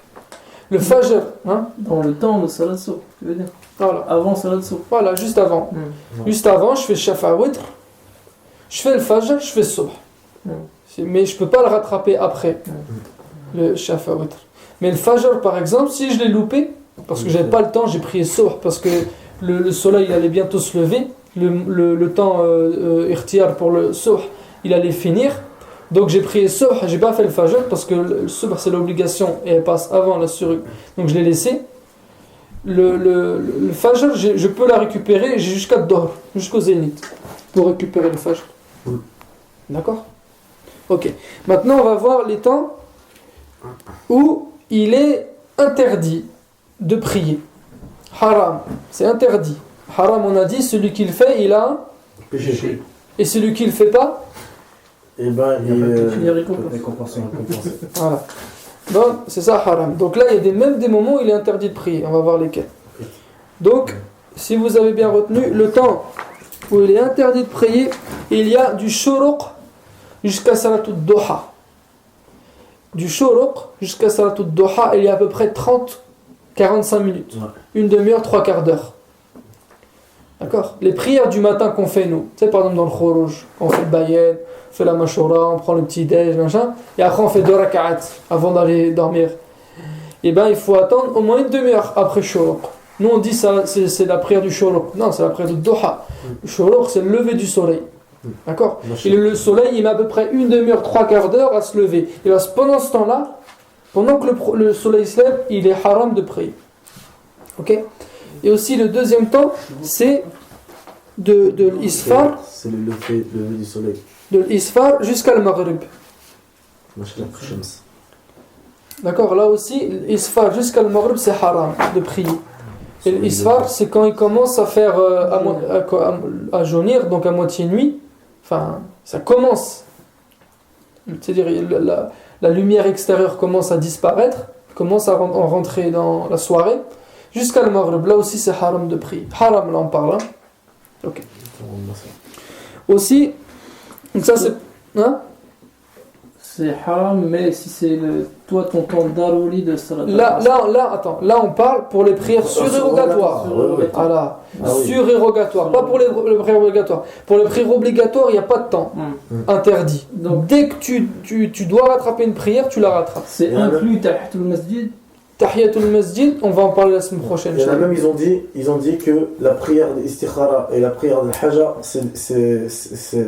Le Fajr, hein? Dans le temps de Salat Subh, tu veux dire. Voilà. Avant Salat Subh. Voilà, juste avant. Juste avant, je fais Shafa'a Witr, je fais le Fajr, je fais Subh. Mais je peux pas le rattraper après le Shafa'a Witr. Mais le Fajr, par exemple, si je l'ai loupé, parce que j'avais pas le temps, j'ai prié Subh, parce que le soleil il allait bientôt se lever, le temps Irtiyar pour le Subh, il allait finir. Donc j'ai prié Subh, j'ai pas fait le Fajr, parce que le Subh c'est l'obligation et elle passe avant la surug. Donc je l'ai laissé. Le Fajr, je peux la récupérer, j'ai jusqu'à Dohr, jusqu'au Zénith, pour récupérer le Fajr. D'accord? Ok. Maintenant, on va voir les temps où il est interdit de prier. Haram, c'est interdit. Haram, on a dit, celui qui le fait, il a Péché. Et celui qui ne le fait pas, Et ben, Il est récompensé. récompensé. voilà. Donc, c'est ça haram. Donc là, il y a même des moments où il est interdit de prier. On va voir lesquels. Donc, si vous avez bien retenu, le temps où il est interdit de prier, il y a du shuruq jusqu'à salatul duha. Du shuruq jusqu'à salatul duha, il y a à peu près 30-45 minutes. Une demi-heure, 3/4 d'heure. D'accord? Les prières du matin qu'on fait nous, tu sais, par exemple dans le khuruj, on fait le bayen, on fait la mashura, on prend le petit déj, machin, et après on fait 2 rak'at avant d'aller dormir. Et ben il faut attendre au moins une demi-heure après shuruq. Nous on dit ça, c'est la prière du shuruq. Non, c'est la prière du duha. Le shuruq, c'est le lever du soleil. D'accord? Et le soleil, il met à peu près une demi-heure, 3/4 d'heure à se lever. Et ben, pendant ce temps-là, pendant que le soleil se lève, il est haram de prier. Ok? Et aussi le deuxième temps, c'est de l'isfar, C'est le lever du soleil. de l'isfar jusqu'à le maghrib. D'accord? Là aussi, l'isfar jusqu'à le maghrib, c'est haram de prier. Et l'isfar, c'est quand il commence à faire à jaunir, donc à moitié nuit. Enfin, ça commence. C'est-à-dire la lumière extérieure commence à disparaître, commence à rentrer dans la soirée. Jusqu'à le maghrib, là aussi c'est haram de prier. Haram, là on parle. Hein? Ok. Aussi, donc ça c'est. Hein? C'est haram, mais si c'est toi ton temps daruri de salat. Attends, là on parle pour les prières surérogatoires. Voilà, surérogatoires, pas pour les prières obligatoires. Pour les prières obligatoires, il n'y a pas de temps interdit. Donc dès que tu dois rattraper une prière, tu la rattrapes. C'est inclus tahiyatul masjid. Tahiyatul masjid, on va en parler la semaine prochaine. Il y en a même, ils ont dit que la prière d'istikhara et la prière de haja,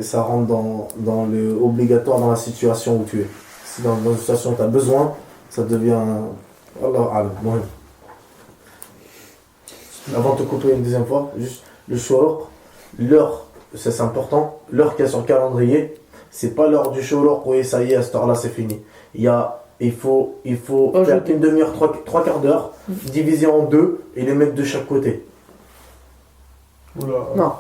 ça rentre dans le obligatoire dans la situation où tu es. Si dans une situation où tu as besoin, ça devient. Allah alam. Bon. Avant de te couper une deuxième fois, juste le shuruq, l'heure, ça c'est important, l'heure qu'il y a sur le calendrier, c'est pas l'heure du shuruq, oui, ça y est, à cette heure-là c'est fini. Il faut faire une demi-heure, 3/4 d'heure, diviser en deux et les mettre de chaque côté. Non,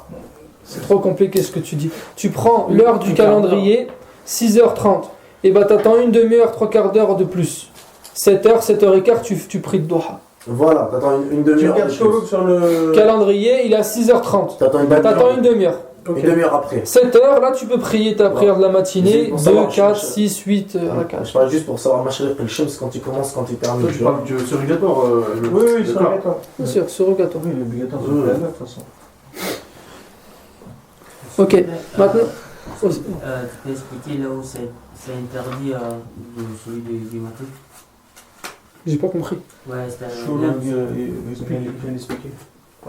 c'est trop compliqué ce que tu dis. Tu prends l'heure du calendrier, 6h30, et bah t'attends une demi-heure, 3/4 d'heure de plus. 7h, 7h15, tu pries de Doha. Voilà, t'attends une Tu demi-heure. regardes sur le Calendrier, il est à 6h30. T'attends T'attends une demi-heure. Une demi-heure après. 7h, là tu peux prier ta prière de la matinée, Pour 2, savoir, 4, je- 6, 8, Je parle juste pour savoir Mashriq el Shams quand il commence, quand il termine. Toi, tu parles du surrogatoire. Oui, c'est d'accord. obligatoire. Bien sûr, surrogatoire. Oui, l'obligatoire, c'est Oui. la de toute façon. Ok, maintenant. Tu peux expliquer là où c'est interdit celui du matin? J'ai pas compris. Ouais, c'est Chaud, là où il vient d'expliquer.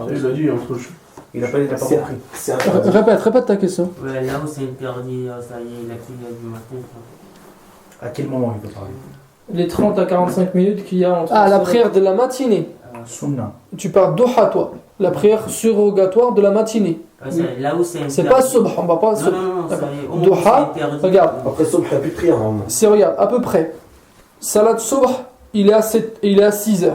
Il a dit entre. Il n'a pas compris. C'est interdit. Répète ta question. ouais, là où c'est interdit, ça y est, la prière du matin. À quel moment il peut parler? Les 30 à 45 minutes qu'il y a entre. Ah, la prière de la matinée. Sunna. Tu parles Doha, toi. La prière surrogatoire de la matinée. Là où c'est interdit. C'est pas subh, on va pas Non, subh. non, non, ça D'accord. y est, au moment où Doha, c'est interdit. regarde. Après ça, il n'y a plus de prière normalement. C'est, regarde, à peu près. Salat subh, il est à 6h.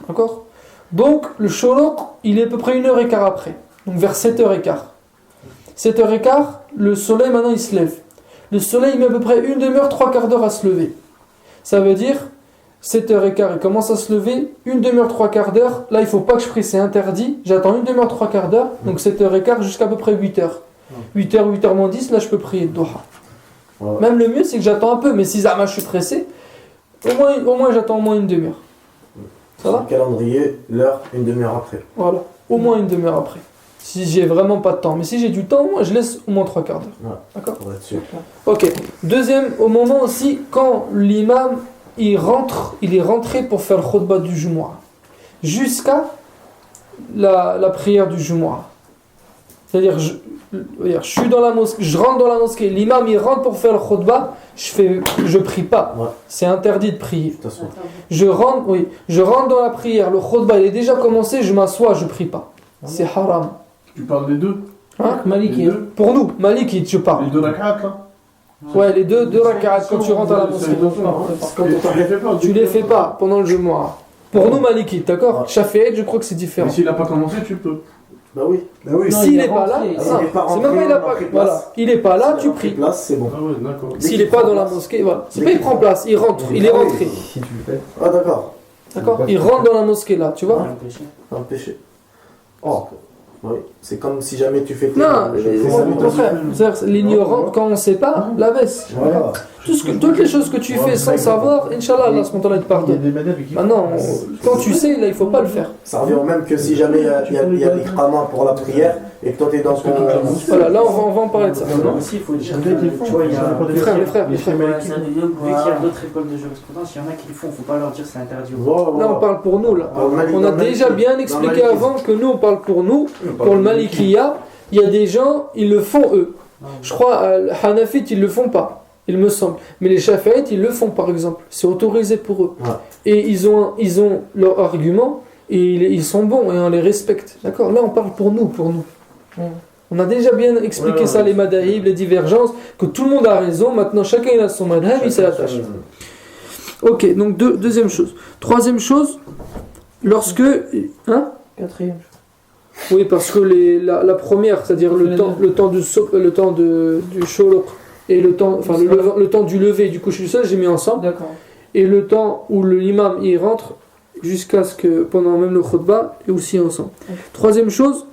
D'accord? Donc, le shuruq, il est à peu près 1h15 après. Donc, vers 7h15. 7h15, le soleil, maintenant, il se lève. Le soleil, il met à peu près une demi-heure, 3/4 d'heure à se lever. Ça veut dire, 7h15, il commence à se lever, une demi-heure, 3/4 d'heure. Là, il ne faut pas que je prie, c'est interdit. J'attends une demi-heure, 3/4 d'heure. Donc, 7h15 jusqu'à peu près 8h. 8h, 8h moins 10, là, je peux prier Doha. Voilà. Même le mieux, c'est que j'attends un peu. Mais si je suis pressé, au moins j'attends au moins une demi-heure. Ça Sur va? le calendrier, l'heure, une demi-heure après. Voilà. Au moins une demi-heure après. Si j'ai vraiment pas de temps. Mais si j'ai du temps, moi, je laisse au moins 3/4 d'heure. Ouais. D'accord? Pour être sûr. Ok. Deuxième, au moment aussi, quand l'imam, il est rentré pour faire le khutbah du Jumu'ah. Jusqu'à la prière du Jumu'ah. C'est-à-dire, je suis dans la mosquée, je rentre dans la mosquée, l'imam il rentre pour faire le khutbah, je prie pas. Ouais. C'est interdit de prier. De toute façon. Je rentre dans la prière, le khutbah il est déjà commencé, je m'assois, je prie pas. C'est haram. Tu parles des deux? Hein? Maliki. Les deux? Pour nous, Maliki, je parle. Les deux rak'at là? Ouais, les deux rak'at quand tu rentres à la mosquée. Tu les fais pas. Tu les fais pas pendant le Jumu'ah. Pour nous, Maliki, d'accord? Ouais. Shafi'ite, je crois que c'est différent. Mais s'il n'a pas commencé, tu peux. Bah oui. Bah oui. Non, S'il il n'est est pas là, rentré. Ah, s'il est pas c'est rentré, même pas il on a a pas. pris place. Voilà, il n'est pas là, tu S'il a pris pries. place, c'est bon. Ah ouais, d'accord. S'il n'est pas dans la mosquée, voilà. C'est pas il prend place, il rentre, il est rentré. Si tu le fais. Ah d'accord. D'accord? Il rentre dans la mosquée là, tu vois? Un péché. Oh. Oui. C'est comme si jamais tu fais. Non, tes au contraire. C'est-à-dire, l'ignorant, quand on ne sait pas, la baisse. Voilà. Toutes les choses que tu fais sans savoir, Inch'Allah, Allah te Il y a pardonne. des madhab qui Maintenant, quand tu sais, là, il ne faut pas le faire. Ça revient au même que si jamais il y a l'iqama pour la prière et que toi t'es dans ton. Voilà, là, on va en parler de ça. Non, aussi, il faut dire que, tu vois, il y a. Les frères, les frères. Vu qu'il y a d'autres écoles de jurisprudence, il y en a qui le font, il ne faut pas leur dire que c'est interdit. Là, on parle pour nous, là. Dans le Mali- On dans a le déjà Maliki. bien Dans expliqué le Maliki. avant que nous, on parle pour nous. Pour le Malikiya, il y a des gens, ils le font eux. Je crois, les Hanafites, ils le font pas, il me semble. Mais les Shafi'ites, ils le font, par exemple. C'est autorisé pour eux. Ouais. Et ils ont leurs arguments, et ils sont bons, et on les respecte. D'accord? Là, on parle pour nous, On a déjà bien expliqué ça, les madahib, les divergences, que tout le monde a raison. Maintenant, chacun il a son madhab, il s'attache. Ok, donc deuxième chose. Troisième chose, lorsque... Hein? Quatrième. Oui, parce que la première, c'est-à-dire le temps du sholoq et le temps du lever du coucher du soleil, j'ai mis ensemble. D'accord. Et le temps où l'imam y rentre, jusqu'à ce que, pendant même le khutbah, et aussi ensemble. Troisième chose,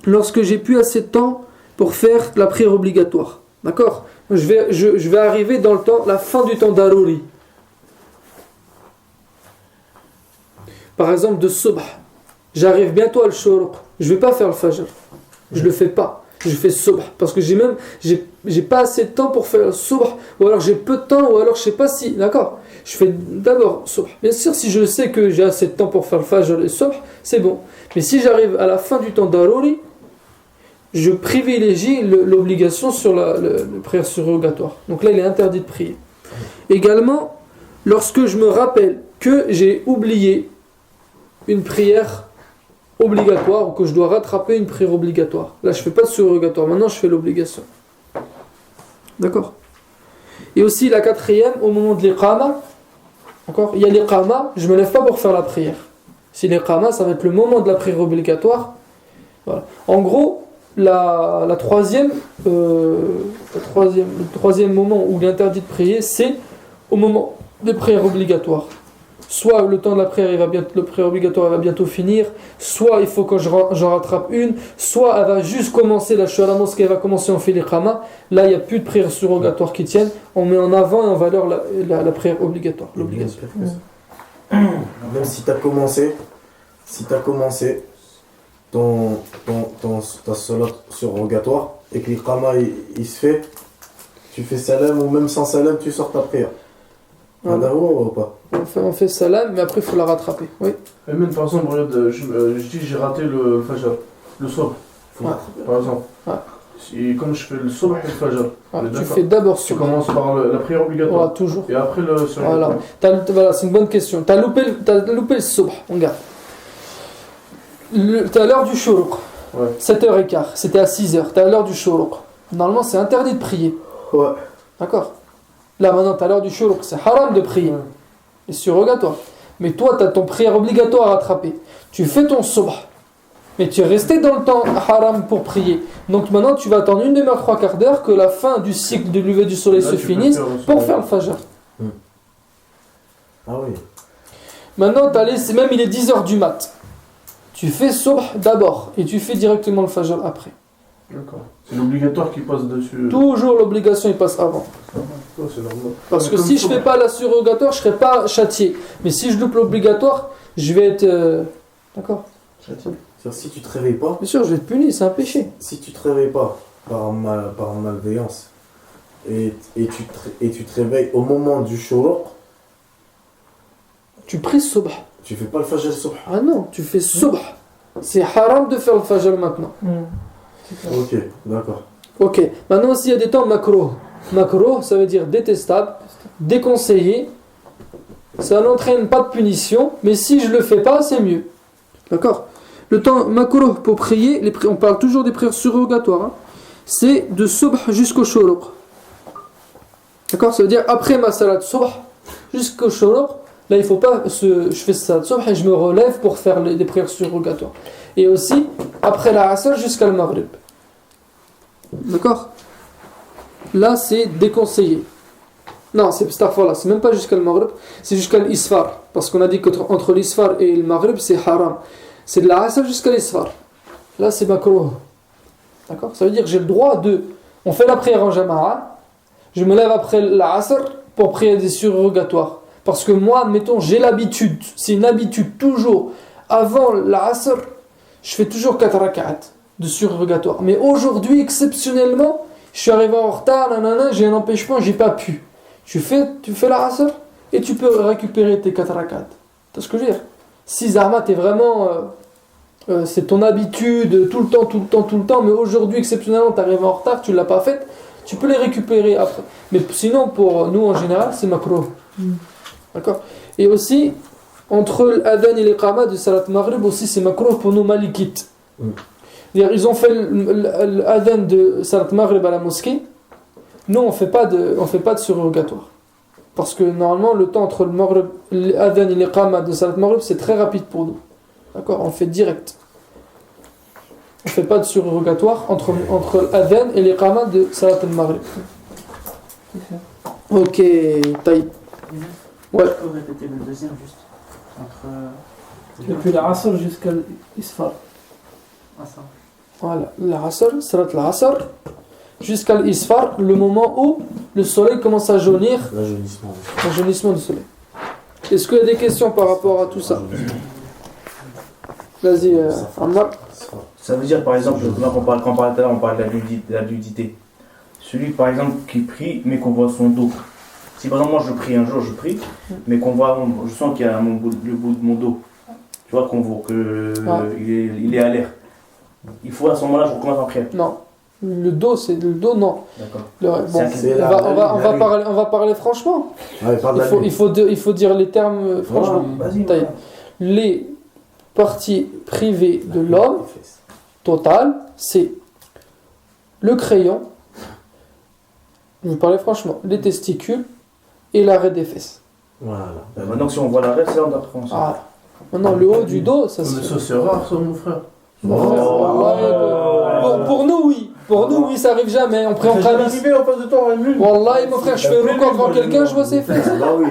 lorsque j'ai plus assez de temps pour faire la prière obligatoire. D'accord? Je vais arriver dans le temps, la fin du temps daruri. Par exemple, de subh. J'arrive bientôt à le shouruq. Je ne vais pas faire le fajr. Je ne le fais pas. Je fais subh. Parce que j'ai pas assez de temps pour faire le subh. Ou alors j'ai peu de temps. Ou alors je ne sais pas si. D'accord? Je fais d'abord subh. Bien sûr, si je sais que j'ai assez de temps pour faire le fajr et le subh, c'est bon. Mais si j'arrive à la fin du temps daruri, je privilégie l'obligation sur le prière surrogatoire. Donc là, il est interdit de prier. Également, lorsque je me rappelle que j'ai oublié une prière obligatoire ou que je dois rattraper une prière obligatoire. Là, je ne fais pas de surrogatoire. Maintenant, je fais l'obligation. D'accord? Et aussi, la quatrième, au moment de l'iqama, encore, il y a l'iqama, je ne me lève pas pour faire la prière. Si l'iqama, ça va être le moment de la prière obligatoire. Voilà. En gros, le troisième moment où il est interdit de prier, c'est au moment des prières obligatoires. Soit le temps de la prière, le prière obligatoire va bientôt finir, soit il faut que j'en rattrape une, soit elle va juste commencer, là je suis à la mosquée, elle va commencer, on fait l'iqama, là il n'y a plus de prière surrogatoire qui tiennent, on met en avant et en valeur la prière obligatoire, l'obligation. Même si tu as commencé, ta salat surrogatoire et que l'iqama il se fait, tu fais salam ou même sans salam, tu sors ta prière. Voilà. Ou pas? On fait salam, mais après il faut la rattraper. Oui. Et même par exemple, regarde, je dis j'ai raté le fajr, le subh, par exemple. Comme je fais le subh et le fajr, Tu fais d'abord tu subh. commences par la prière obligatoire. Voilà, toujours. Et après le Voilà, voilà, c'est une bonne question. T'as loupé le subh, regarde. T'as l'heure du shuruq, Ouais. 7h15, c'était à 6h, t'as l'heure du shuruq. Normalement, c'est interdit de prier. Ouais. D'accord? Là, maintenant, t'as l'heure du shuruq, c'est haram de prier. Et surrogatoire. Mais toi, t'as ton prière obligatoire à rattraper. Tu fais ton subh. Mais tu es resté dans le temps haram pour prier. Donc maintenant, tu vas attendre une demi-heure, 3/4 d'heure que la fin du cycle de lever du soleil Là, se tu peux finisse faire le pour subh. faire le fajr. Ah oui. Maintenant, même il est 10h du mat. Tu fais subh d'abord et tu fais directement le fajr après. D'accord. C'est l'obligatoire qui passe dessus. Toujours l'obligation, il passe avant. Oh, c'est normal. Parce Mais que comme si je subh. fais pas la surrogatoire, je serai pas châtié. Mais si je loupe l'obligatoire, je vais être... D'accord? C'est-à-dire, si tu te réveilles pas, Bien sûr, je vais être puni, c'est un péché. si tu te réveilles pas par malveillance et tu te réveilles au moment du shuruq, Tu pries subh. tu fais pas le fajr subh. Ah non, tu fais subh. C'est haram de faire le fajr maintenant. Ok, d'accord. Ok, maintenant s'il y a des temps makruh. Makruh, ça veut dire détestable, déconseillé. Ça n'entraîne pas de punition, mais si je le fais pas, c'est mieux. D'accord? Le temps makruh pour prier, on parle toujours des prières surrogatoires, hein, c'est de subh jusqu'au shuruq. D'accord? Ça veut dire après ma salat subh jusqu'au shuruq, Là, il faut pas je fais ça subh et je me relève pour faire des prières surrogatoires. Et aussi, après la asr jusqu'à le maghrib. D'accord? Là, c'est déconseillé. Non, c'est même pas jusqu'à le maghrib, c'est jusqu'à l'isfar. Parce qu'on a dit qu'entre l'isfar et le maghrib, c'est haram. C'est de la asr jusqu'à l'isfar. Là, c'est makruh. D'accord? Ça veut dire que j'ai le droit de... On fait la prière en jama'a, je me lève après la asr pour prier des surrogatoires. Parce que moi, admettons, j'ai l'habitude, c'est une habitude toujours, avant la asr, je fais toujours 4 rak'at de surrogatoire. Mais aujourd'hui, exceptionnellement, je suis arrivé en retard, j'ai un empêchement, j'ai pas pu. Tu fais la asr et tu peux récupérer tes 4 rak'at. Tu vois ce que je veux dire? Si Zahma, t'es vraiment... c'est ton habitude, tout le temps, mais aujourd'hui, exceptionnellement, tu arrives en retard, tu ne l'as pas faite, tu peux les récupérer après. Mais sinon, pour nous, en général, c'est makruh. D'accord? Et aussi, entre l'adhan et l'iqama de Salat Maghrib, aussi, c'est makruh pour nous malikites. Ils ont fait l'adhan de Salat Maghrib à la mosquée. Nous, on fait pas de surrogatoire. Parce que normalement, le temps entre l'adhan et l'iqama de Salat Maghrib, c'est très rapide pour nous. D'accord? On fait direct. On ne fait pas de surrogatoire entre l'adhan et l'iqama de Salat al-Maghrib. Ok, taïb. Ouais. Je peux répéter le deuxième juste. Depuis la asr jusqu'à l'isfar. Voilà, la asr, Salat al-Asr, jusqu'à l'isfar, le moment où le soleil commence à jaunir. L'ajaunissement du soleil. Est-ce qu'il y a des questions par rapport à tout ça? Vas-y, Ammar. Ça veut dire, par exemple, quand on parlait tout à l'heure, on parle de la nudité. Celui, par exemple, qui prie, mais qu'on voit son dos. Si par exemple, moi je prie un jour, mais qu'on voit, je sens qu'il y a le bout de mon dos. Tu vois, qu'on voit qu'il est à l'air. Il faut à ce moment-là, je recommence en prière. Non. Le dos, non. D'accord. Bon, on va parler franchement. Ouais, il faut dire les termes franchement. Vas-y. Les parties privées de l'homme, total, c'est le crayon, je vais parler franchement, les testicules et l'arrêt des fesses. Voilà. Maintenant, si on voit l'arrêt, c'est là on apprend ça. Voilà. Maintenant, le haut du dos, ça Mais ça, c'est rare, ça, mon frère. Pour nous, oui. Pour nous, oui, ça arrive jamais. On prend arrivé en face de toi, Wallah, mon frère, je fais un record devant quelqu'un, je vois ses fesses. Bah oui.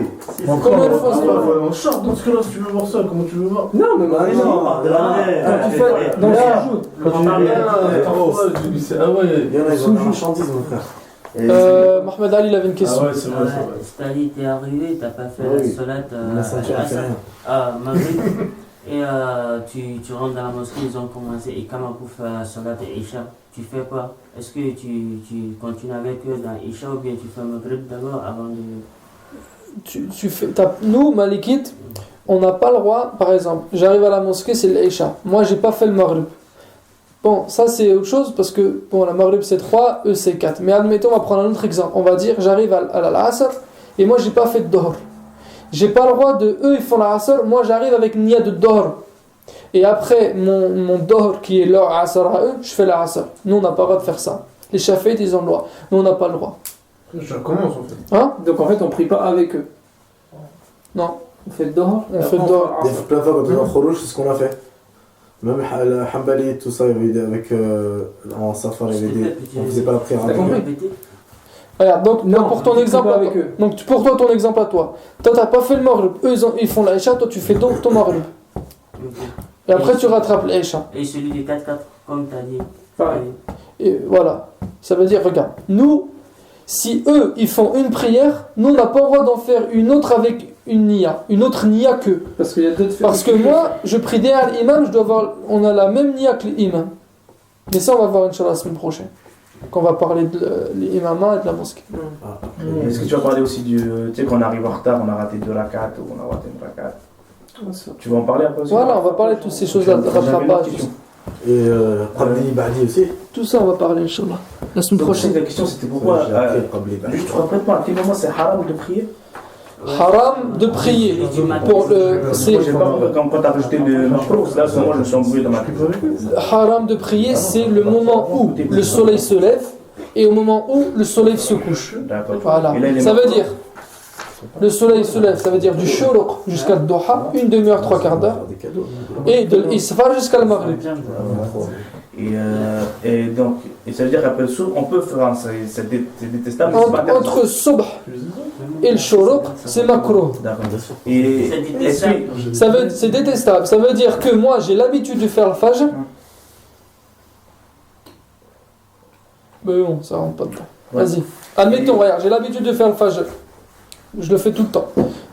Comment il faut ça? On charte dans ce cas-là, si tu veux voir ça, comment tu veux voir? Non, mais Quand tu fais dans le sujoud. Quand tu veux ah ouais. Il y en a, ils ont un marchandise, mon frère. Mohamed Ali, il avait une question. Ah ouais, c'est vrai. C'est-à-dire, t'es arrivé, t'as pas fait Oui. la solat La Maghrib, et tu rentres dans la mosquée, ils ont commencé, et comment pour faire la solat et Isha, tu fais quoi? Est-ce que tu continues avec eux dans Isha ou bien tu fais Maghrib d'abord avant de... Nous, Malikites, on n'a pas le droit, par exemple, j'arrive à la mosquée, c'est l'Isha. Moi, j'ai pas fait le Maghrib. Bon, ça c'est autre chose parce que bon, la Maghrib c'est 3, eux c'est 4. Mais admettons, on va prendre un autre exemple. On va dire, j'arrive à l'Asr et moi j'ai pas fait de Dohr. J'ai pas le droit eux ils font l'Asr, moi j'arrive avec Nia de Dohr. Et après mon Dohr qui est leur Asr à eux, je fais l'Asr. Nous on n'a pas le droit de faire ça. Les Chafi'ites ils ont le droit. Nous on n'a pas le droit. Je commence en fait. Hein? Donc en fait, on prie pas avec eux. Non. On fait le Dohr. On fait le Dohr. Des plein de fois quand on est en Khourouj, c'est ce qu'on a fait. Même le Hanbali, tout ça, il y avait avec en Safar, on faisait pas la prière avec eux. Regarde, donc Non, pour ton tu exemple, fais pas avec eux. donc pour toi ton exemple à toi, t'as pas fait le Maghrib, eux ils font l'Aïcha, toi tu fais donc ton Maghrib. Et après tu rattrapes l'Aïcha. Et celui du 4-4, comme tu as dit. Pareil. Et voilà, ça veut dire, regarde, nous, si eux ils font une prière, nous on n'a pas le droit d'en faire une autre avec une autre niya qu'eux. Parce qu'il y a d'autres. Parce que moi, je prie derrière l'imam, on a la même niya que l'imam. Mais ça on va voir Inch'Allah la semaine prochaine. Quand on va parler de l'imama et de la mosquée. Est-ce que tu vas parler aussi du. Tu sais, quand on arrive en retard, on a raté 2 rakats ou on a raté une rakat. Tu vas en parler après aussi? Voilà, on va parler de toutes ces choses-là, de rattrapage. Et Qabli Ba'di aussi. Tout ça, on va parler, Inch'Allah. La semaine prochaine. La question c'était pourquoi. Juste répète-moi, à quel moment c'est haram de prier? Haram de prier. Pour c'est moi, j'ai pas compris quand tu as rajouté le macro, là, moi je me suis embrouillé dans ma tête. haram de prier, c'est le moment où le soleil se lève et au moment où le soleil se couche. D'accord. Voilà. Et là, Ça veut dire, Le soleil se lève, ça veut dire du shuruq jusqu'à le duha, une demi-heure, trois quarts d'heure. Et de l'isfar jusqu'à le maghrib. Et donc, ça veut dire qu'après le soubh, on peut faire c'est détestable. mais c'est pas interdit. Entre subh et le shuruq, c'est makruh. D'accord. Et est-ce que C'est détestable. Ça veut dire que moi, j'ai l'habitude de faire le fajr. Mais bon, ça rentre pas dedans. Vas-y. Admettons, regarde, j'ai l'habitude de faire le fajr. Je le fais tout le temps.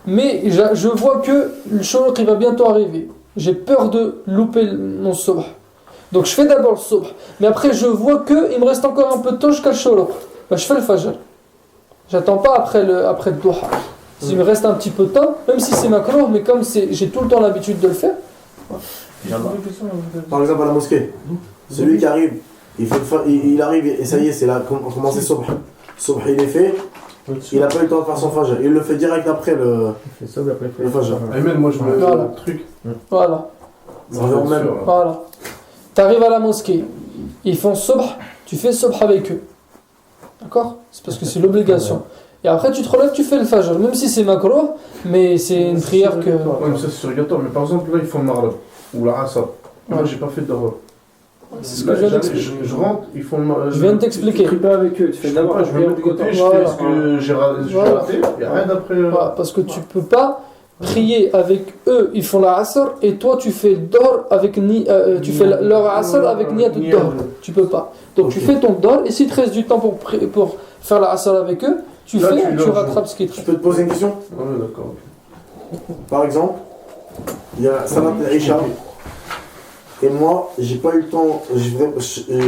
Mais je vois que le shuruq il va bientôt arriver. J'ai peur de louper mon subh. Donc je fais d'abord le subh. Mais après, je vois qu'il me reste encore un peu de temps jusqu'à le shuruq. Ben, je fais le fajr. J'attends pas après le duha. S'il me reste un petit peu de temps, même si c'est makruh, mais comme j'ai tout le temps l'habitude de le faire. Par exemple, à la mosquée, celui qui arrive, il arrive et ça y est, c'est là, on commence le subh. Subh, il est fait, il n'a pas eu le temps de faire son fajr. Il le fait direct après le fajr. Et même moi, je me Voilà. le truc. Voilà. Ça revient au même. Voilà. Tu arrives à la mosquée, ils font subh, tu fais subh avec eux. D'accord? C'est parce que c'est l'obligation. Et après, tu te relèves, tu fais le fajr, même si c'est makruh, mais c'est une prière que. Ouais, mais ça c'est surrogatoire. Mais par exemple, là, ils font le maghrib ou la asr. Moi, j'ai pas fait de dehors. C'est ce que je viens d'expliquer. Je rentre, ils font le maghrib. Je viens de t'expliquer. Tu pries pas avec eux, tu fais d'abord Je vais de côté, je fais ce que j'ai raté. Il n'y a rien d'après. Voilà, parce que tu peux pas prier avec eux, ils font la asr, et toi tu fais dor avec tu fais leur asr avec niyat de dor. Tu peux pas. Donc tu fais ton dor, et s'il te reste du temps pour faire la asr avec eux, tu Là, fais, tu tu rattrapes ce qui est Je peux te poser une question? Ah ouais, d'accord. Par exemple, il y a Salat al-Isha. Et moi, j'ai pas eu le temps,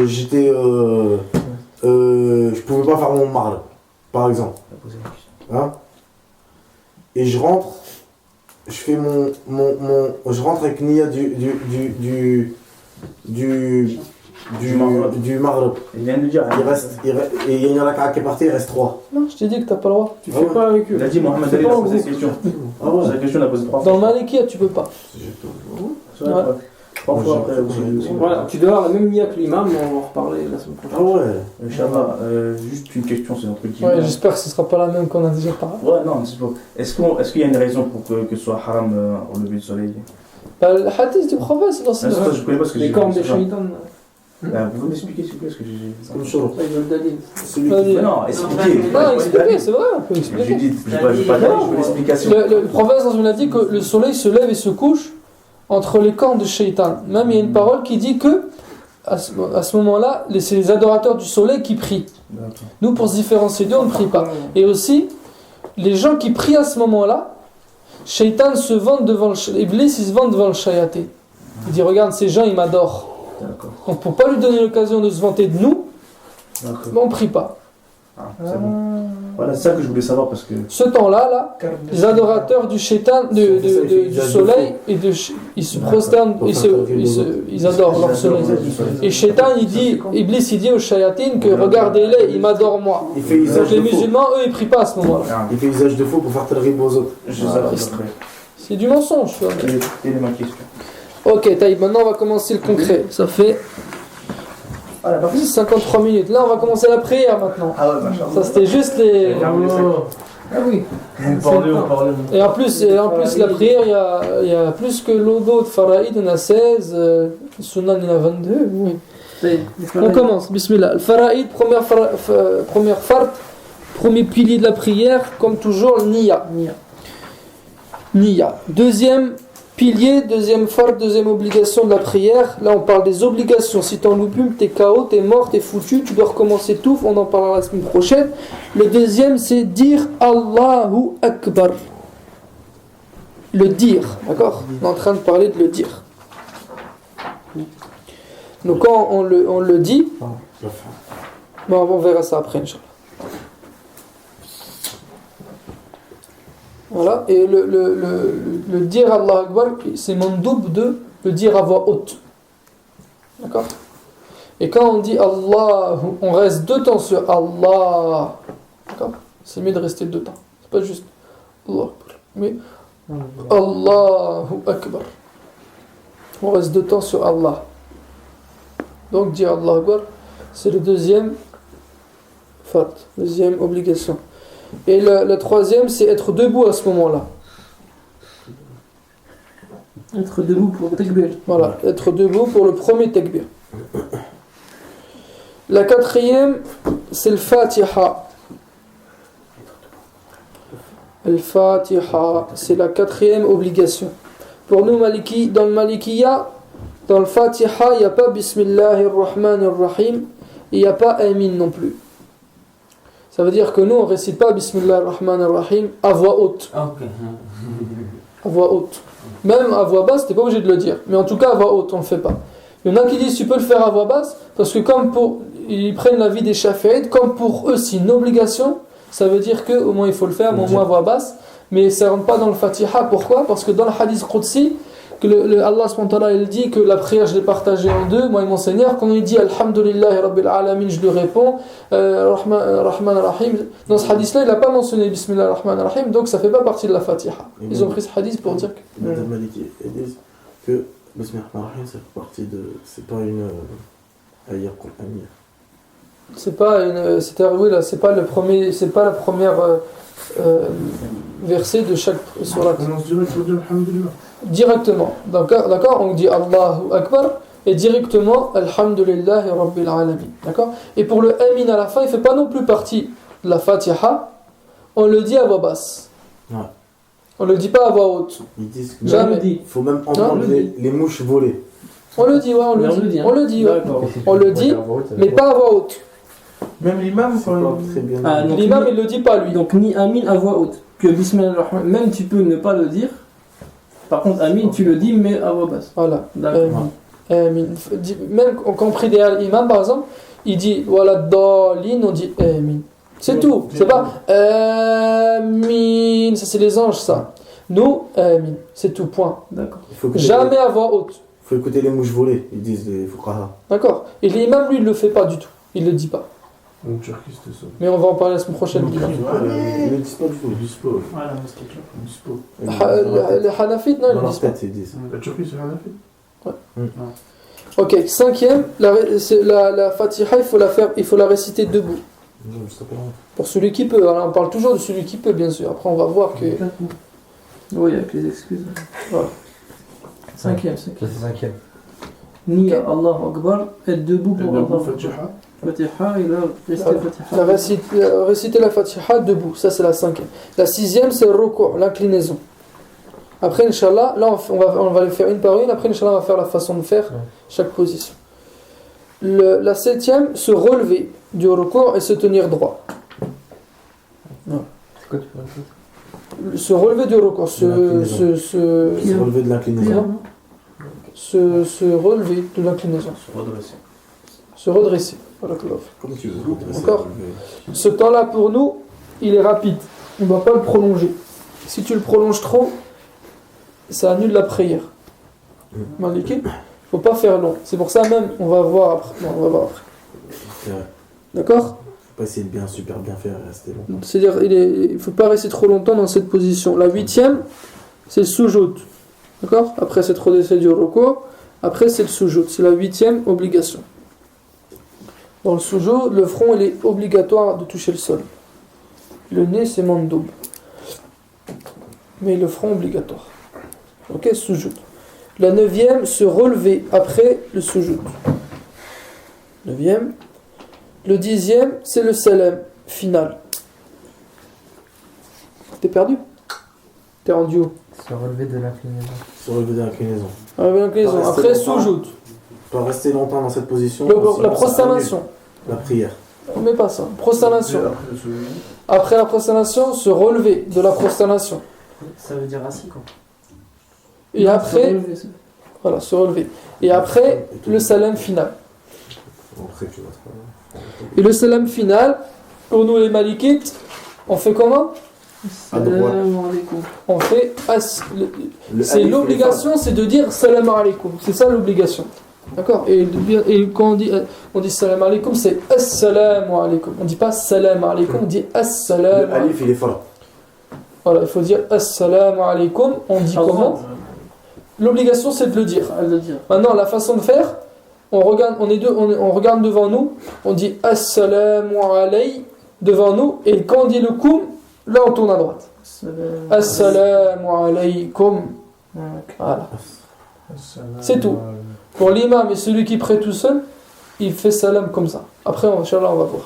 j'étais. Je pouvais pas faire mon marl, par exemple. Hein? Et je rentre, je fais je rentre avec Nia du Maghreb. il vient de dire. Et il y en a un qui est parti, il reste 3. Non, je t'ai dit que t'as pas le droit. Tu fais pas avec eux. Il a dit Mohamed Ali, il a posé cette question. Ah ouais. C'est la question, il a posé 3 Dans fois. le Malikia, tu peux pas. C'est vrai, 3 fois après aussi. Voilà, tu dois avoir la même nia que l'imam, mais on va en reparler la semaine prochaine. Ah ouais. Inch'Allah, juste une question, c'est notre petit. Ouais, j'espère que ce sera pas la même qu'on a déjà parlé. Ouais, non, c'est pas. Est-ce qu'il y a une raison pour que ce soit haram au lever du soleil? Bah, le hadith du prophète, c'est dans ce Ça, je connais pas ce que j'ai Les cornes vu, des c'est ça. shaitan. Pouvez-vous m'expliquer s'il vous plaît ce que j'ai. Comme chaud. Ça, ils veulent dalil. Celui Vas-y. qui. Non, expliquez. Non, expliquez, c'est vrai, on peut J'ai expliquer. dit, je vais pas dire, je veux l'explication. Le prophète il a dit que le soleil se lève et se couche entre les cornes de Shaitan. Même il y a une parole qui dit que à ce moment-là, c'est les adorateurs du soleil qui prient. Nous, pour se différencier d'eux, on ne prie pas. Et aussi, les gens qui prient à ce moment-là, Shaitan se vante devant Iblis, il se vante devant le Shayaté. Il dit, regarde, ces gens, ils m'adorent. D'accord. Donc pour pas lui donner l'occasion de se vanter de nous, D'accord. on ne prie pas. Ah, c'est bon. Voilà, c'est ça que je voulais savoir parce que. Ce temps-là, les adorateurs du Shaitan, du soleil, ils se prosternent, ils adorent leur soleil. Et Shaitan, Iblis, il dit aux Shayatin que regardez-les, ils m'adorent moi. Il fait Donc usage les de faux. musulmans, eux, ils prient pas à ce moment-là. Il fait usage de faux pour faire tel rib aux autres. Je sais ça après. C'est du mensonge. Tu vois. Quelle est ma question? Ok, Taïb, maintenant on va commencer le concret. Ça fait 53 minutes. Là, on va commencer la prière maintenant. Ah ouais, machin. Ça, c'était juste les. Ah oui. Vous parlez. Et en plus, la prière, il y a plus que logo de Faraïd, il y en a 16, Sunan, il y en a 22. Oui. On commence, bismillah. Le Faraïd, première fard, premier pilier de la prière, comme toujours, Niya. Niya. Deuxième pilier, deuxième fard, deuxième obligation de la prière. Là, on parle des obligations. Si t'en loupes une, t'es KO, t'es mort, t'es foutu, tu dois recommencer tout. On en parlera la semaine prochaine. Le deuxième, c'est dire Allahu Akbar. Le dire, d'accord? On est en train de parler de le dire. Donc, quand on le dit, on verra ça après, Inch'Allah. Voilà, et le dire Allah Akbar, c'est mandoub de le dire à voix haute. D'accord? Et quand on dit Allah, on reste 2 temps sur Allah. D'accord? C'est mieux de rester 2 temps. C'est pas juste Allah Akbar, mais Allahu Akbar. On reste 2 temps sur Allah. Donc dire Allah Akbar, c'est le deuxième fard, deuxième obligation. Et le troisième, c'est être debout à ce moment-là. Être debout pour le takbir. Voilà, être debout pour le premier takbir. La quatrième, c'est le Fatiha. Le Fatiha, c'est la quatrième obligation. Pour nous, Maliki, dans le Malikiya, dans le Fatiha, il n'y a pas Bismillahirrahmanirrahim, il n'y a pas Amin non plus. Ça veut dire que nous, on ne récite pas Bismillahirrahmanirrahim à voix haute. Ok. À voix haute. Même à voix basse, t'es pas obligé de le dire. Mais en tout cas, à voix haute, on ne le fait pas. Il y en a qui disent tu peux le faire à voix basse, parce que comme pour ils prennent l'avis des Shafi'ites, comme pour eux c'est une obligation, ça veut dire qu'au moins il faut le faire, mais au moins à voix basse. Mais ça ne rentre pas dans le Fatiha. Pourquoi ? Parce que dans le hadith Qudsi, que Allah subhanahu wa ta'ala, il dit que la prière je l'ai partagée en deux, moi et mon Seigneur. Quand il dit Alhamdulillahi Rabbil Alamin, je lui réponds Rahman Rahim. Dans ce hadith là, il n'a pas mentionné Bismillah Rahman Rahim, donc ça ne fait pas partie de la Fatiha. Ils ont pris ce hadith pour dire que. Madame Maliki, ils disent que Bismillah Rahman Rahim, ça fait partie de. C'est pas une. Ayah Qur'aniyya. C'est pas une. Oui, là, c'est pas le premier. C'est pas la première verset de chaque surat. On se dirait qu'il faut dire Alhamdulillah. Directement. D'accord, on dit Allahu Akbar et directement Alhamdulillahi Rabbil Alamin. D'accord. Et pour le Amin à la fin, il ne fait pas non plus partie de la Fatiha. On le dit à voix basse. Ouais. On ne le dit pas à voix haute. Ils disent qu'il Jamais. faut même entendre les mouches voler. On le dit, ouais, on le dit. Hein. On le dit, ouais. D'accord. On le dit, mais pas à voix haute. Même l'imam, C'est pas très bien. Ah, donc L'imam, il ne le dit pas lui. Donc ni Amin à voix haute. Que Bismillahirrahmanirrahim, même tu peux ne pas le dire. Par contre, Amin, tu le dis, mais à voix basse. Voilà. D'accord. Amin. Même quand on prie derrière l'imam, par exemple, il dit voilà Dalin, on dit Amin. C'est tout. C'est pas Amin. Ça, c'est les anges, ça. Nous, Amin. C'est tout, point. D'accord. Jamais à voix haute. Il faut écouter les mouches voler, ils disent les fuqaha. D'accord. Et l'imam, lui, il ne le fait pas du tout. Il ne le dit pas. En Turquie, c'était ça. Mais on va en parler la semaine prochaine. Ok. Ils ne disent pas du tout. Ils disent pas. Ouais, la mosquée turque. Ils disent pas. Les Hanafites, non, ils Dans ne leur disent pas. tête, ils disent. La Turquie, c'est rien à faire. Ok, cinquième, la Fatiha, il faut la réciter debout. Non, je sais pas. Pour celui qui peut. Alors, on parle toujours de celui qui peut, bien sûr. Après, on va voir que. Oui, avec les excuses. Voilà. Cinquième. Ça, c'est cinquième. Ni Allah Akbar, être debout Et pour debout, Allah. Fatiha. Fatiha, et là, rester La Fatiha. réciter la Fatiha debout, ça c'est la cinquième. La sixième, c'est le ruku', l'inclinaison. Après, Inch'Allah, là on va les faire une par une. Après, Inch'Allah, on va faire la façon de faire chaque position. La septième, se relever du ruku' et se tenir droit. Voilà. C'est quoi, tu peux répéter ? Se relever du ruku', se relever de l'inclinaison. relever de l'inclinaison. Se redresser. Voilà, Comme tu veux. Encore. Ce temps-là, pour nous, il est rapide. On ne va pas le prolonger. Si tu le prolonges trop, ça annule la prière. Maliki, il ne faut pas faire long. C'est pour ça même, on va voir après. Non, on va voir après. D'accord ? Faut pas essayer de super bien faire et rester longtemps. C'est-à-dire, il ne faut pas rester trop longtemps dans cette position. La huitième, c'est le sujoud. D'accord ? Après, c'est redresser du ruku'. Après, c'est le sujoud. C'est la huitième obligation. Dans le sujoud, le front, il est obligatoire de toucher le sol. Le nez, c'est mandoub. Mais le front, obligatoire. Ok, sujoud. La neuvième, se relever après le sujoud. Neuvième. Le dixième, c'est le salam final. T'es perdu ? T'es rendu où ? Se relever de l'inclinaison. Se relever de l'inclinaison. Après, sujoud. Pas rester longtemps dans cette position. La prosternation. La prière. On met pas ça. Prosternation. Après le souvenir. Après la prosternation, se relever de la prosternation. Ça veut dire assis, quoi. Et après, voilà, se relever. Et après, le salam final. Après, tu vas te... Et le salam final, pour nous les malikites, on fait comment ? À droite. On fait c'est alif, l'obligation, c'est de dire salam alaikum. C'est ça l'obligation. D'accord ? Et quand on dit salam alaikum, c'est assalamu alaikum. On dit pas salam alaikum, on dit assalamu. Le alif, il est fort. Voilà, il faut dire assalamu alaikum. On dit comment ? L'obligation, c'est de le dire. Maintenant, la façon de faire, on regarde devant nous, on dit assalamu alay devant nous, et quand on dit le koum, Là, on tourne à droite. Assalamu alaykum. Voilà. C'est tout. Pour l'imam et celui qui prie tout seul, il fait salam comme ça. Après, Inch'Allah, on va voir.